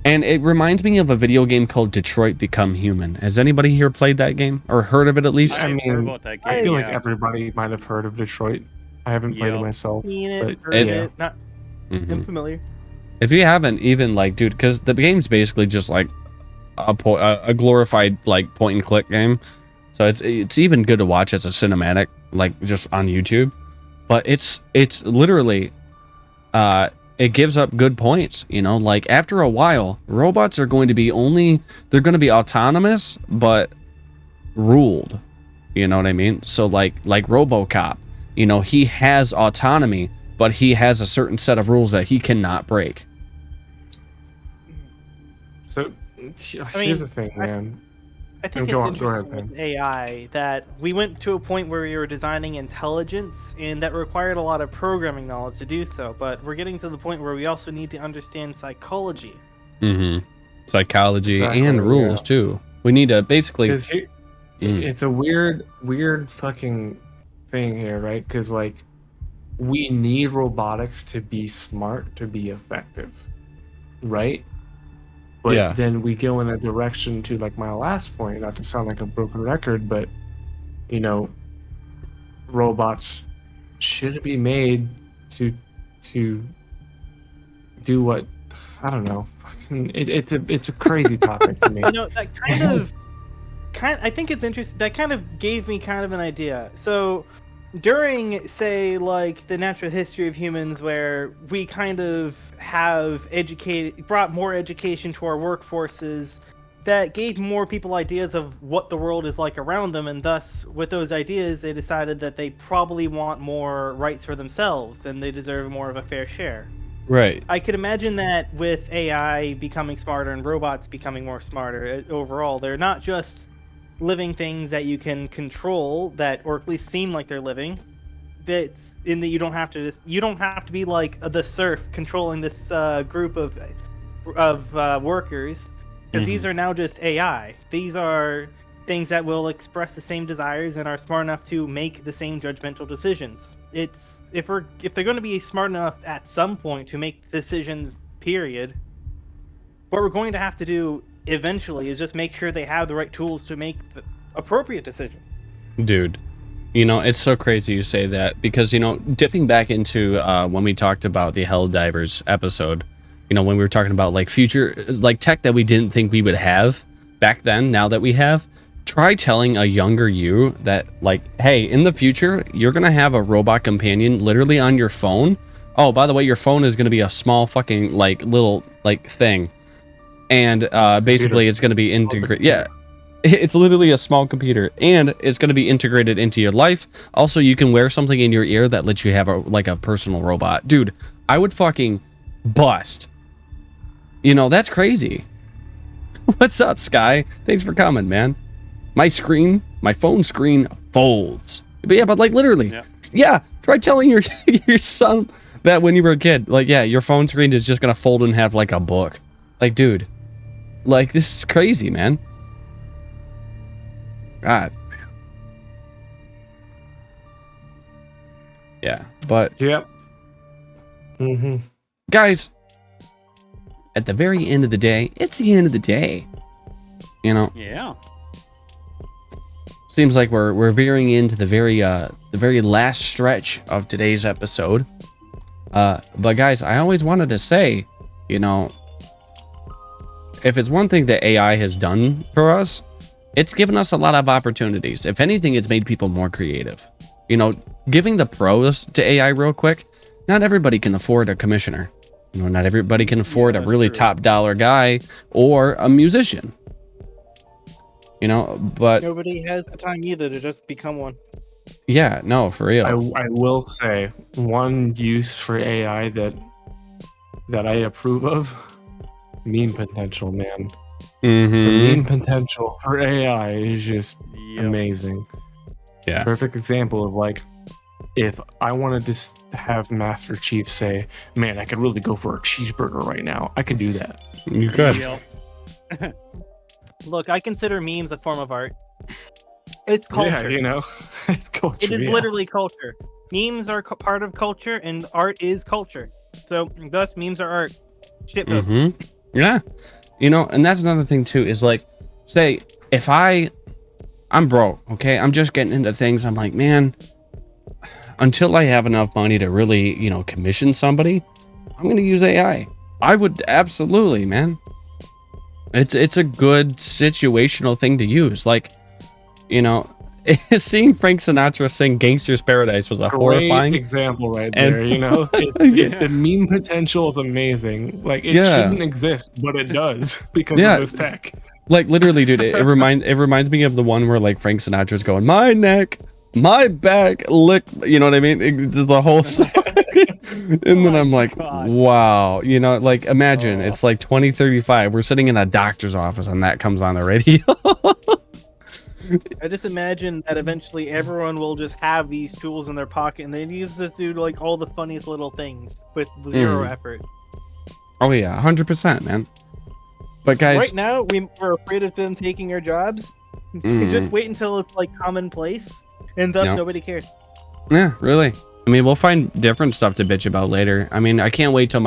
And it reminds me of a video game called Detroit Become Human. Has anybody here played that game? Or heard of it at least? I I've mean, heard about that I game, feel like yeah. everybody might have heard of Detroit. I haven't played it Yep. myself. Seen it, But heard yeah. it, not Mhm. unfamiliar. If you haven't, even like, dude, because the game's basically just like a glorified like point and click game. So it's even good to watch as a cinematic, like just on YouTube. But it's literally it gives up good points, you know, like after a while, robots are going to be they're going to be autonomous, but ruled. You know what I mean? So like RoboCop, you know, he has autonomy, but he has a certain set of rules that he cannot break. So mean, here's the thing, man. I think Go it's on, go ahead, interesting with man. AI that we went to a point where we were designing intelligence, and that required a lot of programming knowledge to do so. But we're getting to the point where we also need to understand psychology. Mm-hmm. Psychology Exactly, and rules yeah. too. We need to basically. Because Mm. it's a weird fucking thing here, right? Because like we need robotics to be smart to be effective, right? But Yeah. then we go in a direction to like my last point, not to sound like a broken record, but you know, robots should be made to do what, I don't know. It's a crazy topic to me. You know, that I think it's interesting. That kind of gave me kind of an idea. So during, say, like the natural history of humans, where we kind of have brought more education to our workforces, that gave more people ideas of what the world is like around them, and thus with those ideas they decided that they probably want more rights for themselves and they deserve more of a fair share. Right. I could imagine that with AI becoming smarter and robots becoming more smarter overall, they're not just living things that you can control, that, or at least seem like they're living. That's in that you don't have to be like the serf controlling this group of workers, because these are now just AI. These are things that will express the same desires and are smart enough to make the same judgmental decisions. It's if they're going to be smart enough at some point to make decisions, period, what we're going to have to do eventually is just make sure they have the right tools to make the appropriate decision. Dude, you know, it's so crazy you say that, because, you know, dipping back into when we talked about the Helldivers episode, you know, when we were talking about like future, like tech that we didn't think we would have back then, now that we have, try telling a younger you that, like, hey, in the future, you're going to have a robot companion literally on your phone. Oh, by the way, your phone is going to be a small fucking, like, little, like, thing. And basically it's going to be integrated. Yeah, it's literally a small computer, and it's going to be integrated into your life. Also, you can wear something in your ear that lets you have a personal robot. Dude, I would fucking bust. You know, that's crazy. What's up, Sky? Thanks for coming, man. My phone screen folds. But yeah, but like literally. Yeah, try telling your son that when you were a kid. Like, yeah, your phone screen is just going to fold and have like a book. Like, dude. Like, this is crazy, man. God. Yeah, but... Yep. Guys, at the very end of the day, it's the end of the day. You know? Yeah. Seems like we're veering into the very last stretch of today's episode. But guys, I always wanted to say, you know, if it's one thing that AI has done for us, it's given us a lot of opportunities. If anything, it's made people more creative. You know, giving the pros to AI real quick, not everybody can afford a commissioner. You know, not everybody can afford a really top dollar guy or a musician. You know, but nobody has the time either to just become one. Yeah, no, for real. I will say one use for AI that I approve of: meme potential, man. The meme potential for AI is just amazing. Yeah. Perfect example of, like, if I wanted to have Master Chief say, "Man, I could really go for a cheeseburger right now," I could do that. You could. Look, I consider memes a form of art. It's culture. Yeah, you know, it's culture. It is literally culture. Memes are part of culture, and art is culture. So, thus, memes are art. Shit post. Yeah. You know, and that's another thing too, is like, say, if I'm broke, okay? I'm just getting into things. I'm like, man, until I have enough money to really, you know, commission somebody, I'm going to use AI. I would absolutely, man. It's a good situational thing to use. Like, you know, seeing Frank Sinatra sing Gangster's Paradise was a horrifying example right there. You know, the meme potential is amazing. Like, it shouldn't exist, but it does because of this tech. Like, literally, dude, it reminds me of the one where, like, Frank Sinatra's going, my neck, my back, lick, you know what I mean? The whole song. And then I'm like, wow, you know, like, imagine it's like 2035. We're sitting in a doctor's office and that comes on the radio. I just imagine that eventually everyone will just have these tools in their pocket and they use this to do like all the funniest little things with zero effort. Oh yeah, 100%, man. But guys, right now we're afraid of them taking our jobs. Just wait until it's like commonplace, and thus nobody cares. Yeah, really. I mean, we'll find different stuff to bitch about later. I mean, I can't wait till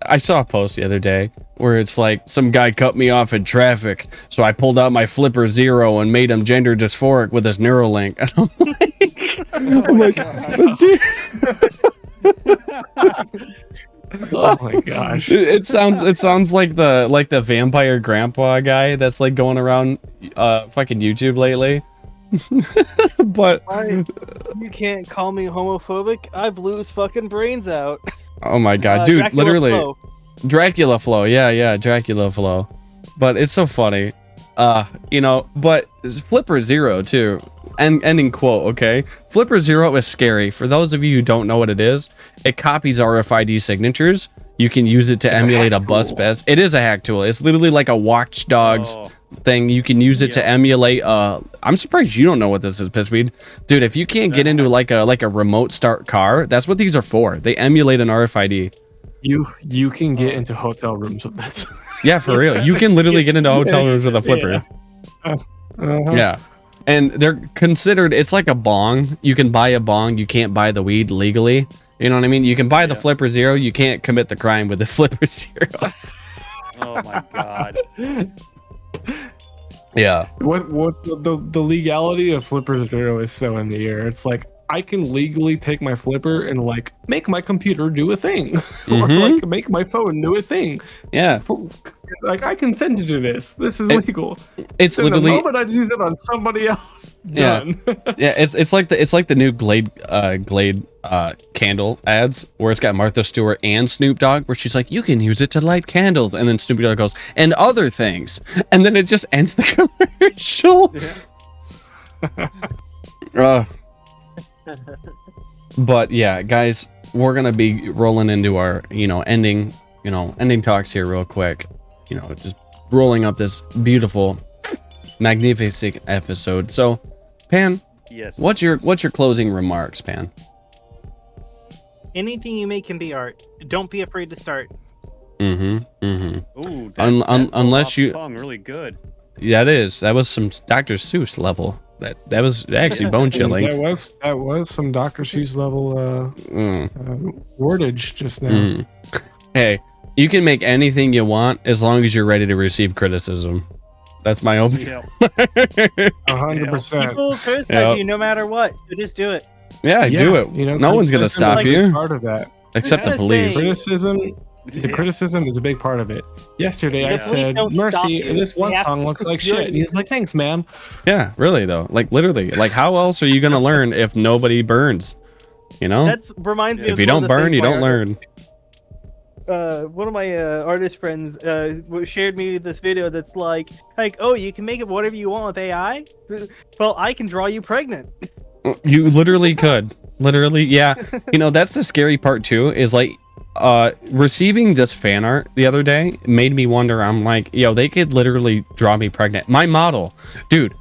I saw a post the other day where it's like some guy cut me off in traffic, so I pulled out my Flipper Zero and made him gender dysphoric with his Neuralink. And I'm like, dude. Oh my gosh. It sounds like the vampire grandpa guy that's like going around fucking YouTube lately. But You can't call me homophobic. I blew his fucking brains out. oh my god, dude, Dracula literally Flow. Dracula Flow. Yeah, Dracula Flow. But it's so funny. You know, but Flipper Zero too. And ending quote, okay? Flipper Zero is scary. For those of you who don't know what it is, it copies RFID signatures. You can use it to emulate a bus pass. It is a hack tool. It's literally like a watchdogs thing. You can use it to emulate I'm surprised you don't know what this is, Pissweed. Dude, if you can't get into like a remote start car, that's what these are for. They emulate an RFID. You can get into hotel rooms with this. Yeah, for real. You can literally get into hotel rooms with a flipper. Yeah. And they're considered, it's like a bong. You can buy a bong, you can't buy the weed legally. You know what I mean? You can buy the Flipper Zero, you can't commit the crime with the Flipper Zero. Oh my god. Yeah. What the legality of Flipper Zero is so in the air. It's like I can legally take my flipper and like make my computer do a thing, or like make my phone do a thing. Yeah. Like I consent to this. This is legal. It's so literally. The moment I use it on somebody else, done. Yeah. It's like the new Glade candle ads where it's got Martha Stewart and Snoop Dogg where she's like, you can use it to light candles, and then Snoop Dogg goes and other things, and then it just ends the commercial. But yeah, guys, we're gonna be rolling into our ending talks here real quick. Just rolling up this beautiful, magnificent episode. So, Pan, Yes. what's your closing remarks, Pan? Anything you make can be art. Don't be afraid to start. Ooh, Unless you tongue really good. that was some Dr. Seuss level. That was actually bone chilling. That was some Dr. Seuss level wordage just now. Hey, you can make anything you want as long as you're ready to receive criticism. That's my opinion. 100%. People criticize you no matter what, so just do it. Yeah, do it. No one's gonna stop you. Part of that, except the police. The criticism is a big part of it. Yesterday I said, don't Mercy, stop you. this one They have song to looks like keep doing shit. And he's like, thanks, man. Yeah, really though. Like literally. Like how else are you gonna learn if nobody burns? That reminds me of If you one of don't the burn, things you my don't learn. One of my artist friends shared me this video that's like, oh, you can make it whatever you want with AI? Well, I can draw you pregnant. You literally could. Literally, yeah. That's the scary part too, is like receiving this fan art the other day made me wonder. I'm like, yo, they could literally draw me pregnant. My model, dude,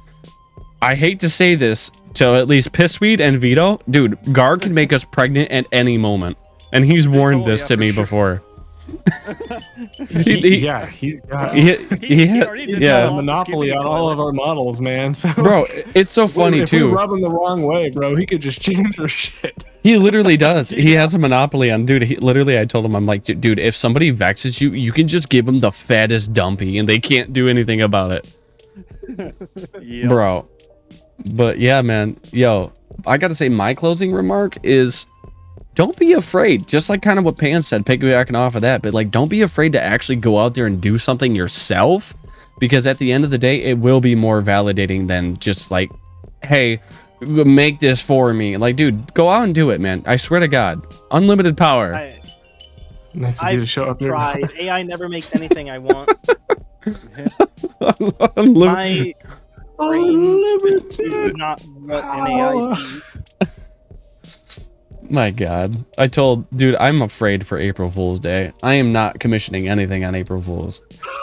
I hate to say this to at least Pissweed and Vito, dude, Gar can make us pregnant at any moment, and he's warned this to me before. He's got a monopoly on all of our models, man. So, bro, it's so funny if too. we rub him the wrong way, bro, he could just change our shit. He literally does. He has a monopoly on, dude. I told him, I'm like, dude, if somebody vexes you, you can just give them the fattest dumpy, and they can't do anything about it, bro. But yeah, man, yo, I gotta say, my closing remark is, don't be afraid. Just like kind of what Pan said, piggybacking off of that, but like, don't be afraid to actually go out there and do something yourself, because at the end of the day, it will be more validating than just like, hey, make this for me. Like, dude, go out and do it, man. I swear to God, unlimited power. Nice of you to show up here. Tried. AI never makes anything I want. Unlimited. My brain is not what an AI sees. My God. Dude, I'm afraid for April Fool's Day. I am not commissioning anything on April Fool's.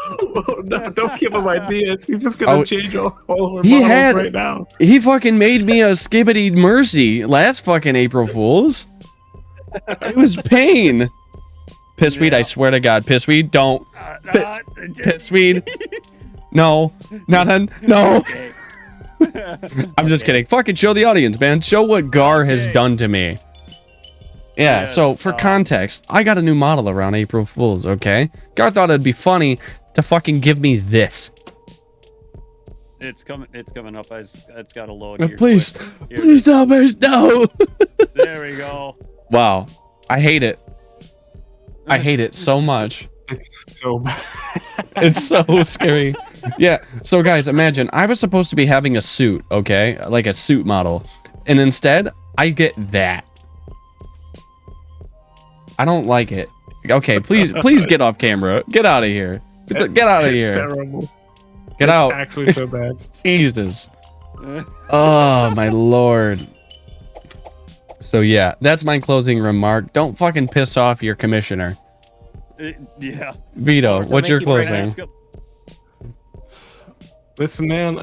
Oh, no, don't give him ideas. He's just gonna change all of our models right now. He fucking made me a Skibbity Mercy last fucking April Fool's. It was pain. Pissweed, I swear to God. Pissweed, don't. Pissweed. No. Nothing. No. I'm just kidding. Fucking show the audience, man. Show what Gar has done to me. Yeah, Yes, so for context, I got a new model around April Fools, okay? Gar thought it'd be funny to fucking give me this. It's coming up. It's got to load Oh, here. please, quick. Here it please is. don't miss, no. There we go. Wow, I hate it. I hate it so much. It's so bad. It's so scary. Yeah, so guys, imagine I was supposed to be having a suit, okay? Like a suit model. And instead, I get that. I don't like it. Okay, please get off camera. Get out of here. Get out of It's here. terrible. Get It's out. actually so bad. Jesus. Oh, my lord. So yeah, that's my closing remark. Don't fucking piss off your commissioner. Yeah. Vito, Don't what's make your you break closing? Listen, man,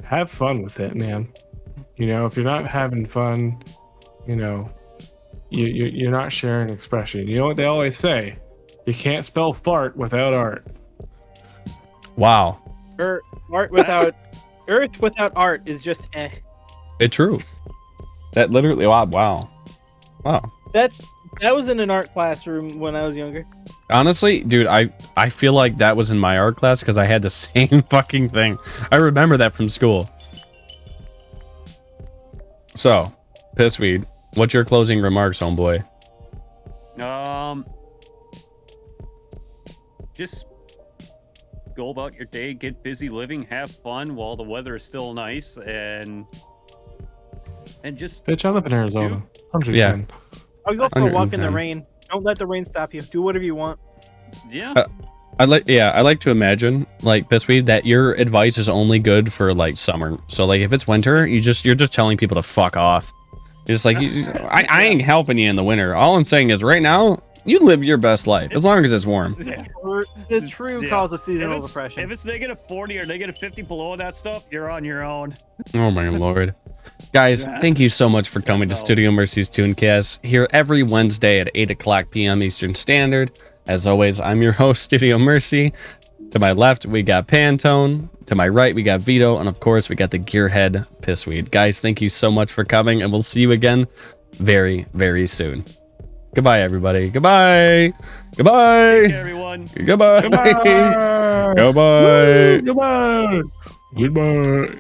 have fun with it, man. You know, if you're not having fun, you know, you're not sharing expression. You know what they always say? You can't spell fart without art. Wow. Art without Earth without art is just eh. It's true. That literally, wow. That was in an art classroom when I was younger. Honestly, dude, I feel like that was in my art class because I had the same fucking thing. I remember that from school. So, Pissweed, what's your closing remarks, homeboy? Just go about your day, get busy living, have fun while the weather is still nice, and just Bitch, I live in Arizona. 100%. Yeah. I'll go for a walk in the 110. rain. Don't let the rain stop you. Do whatever you want. yeah. I like to imagine, like, Pissweed, that your advice is only good for like summer. So like if it's winter, you're just telling people to fuck off. You're just like, I ain't helping you in the winter. All I'm saying is right now, you live your best life as long as it's warm. Yeah. The true Yeah. cause of If seasonal it's, depression. if it's negative 40 or negative 50 below that stuff, you're on your own. Oh my lord. Guys, thank you so much for coming to Studio Mercy's Tunecast here every Wednesday at 8 o'clock p.m. Eastern Standard. As always, I'm your host, Studio Mercy. To my left, we got Pantone. To my right, we got Vito. And of course, we got the Gearhead Pissweed. Guys, thank you so much for coming, and we'll see you again very, very soon. Goodbye, everybody. Goodbye. Goodbye. Take care, everyone. Goodbye. Goodbye. Goodbye. Goodbye. Goodbye.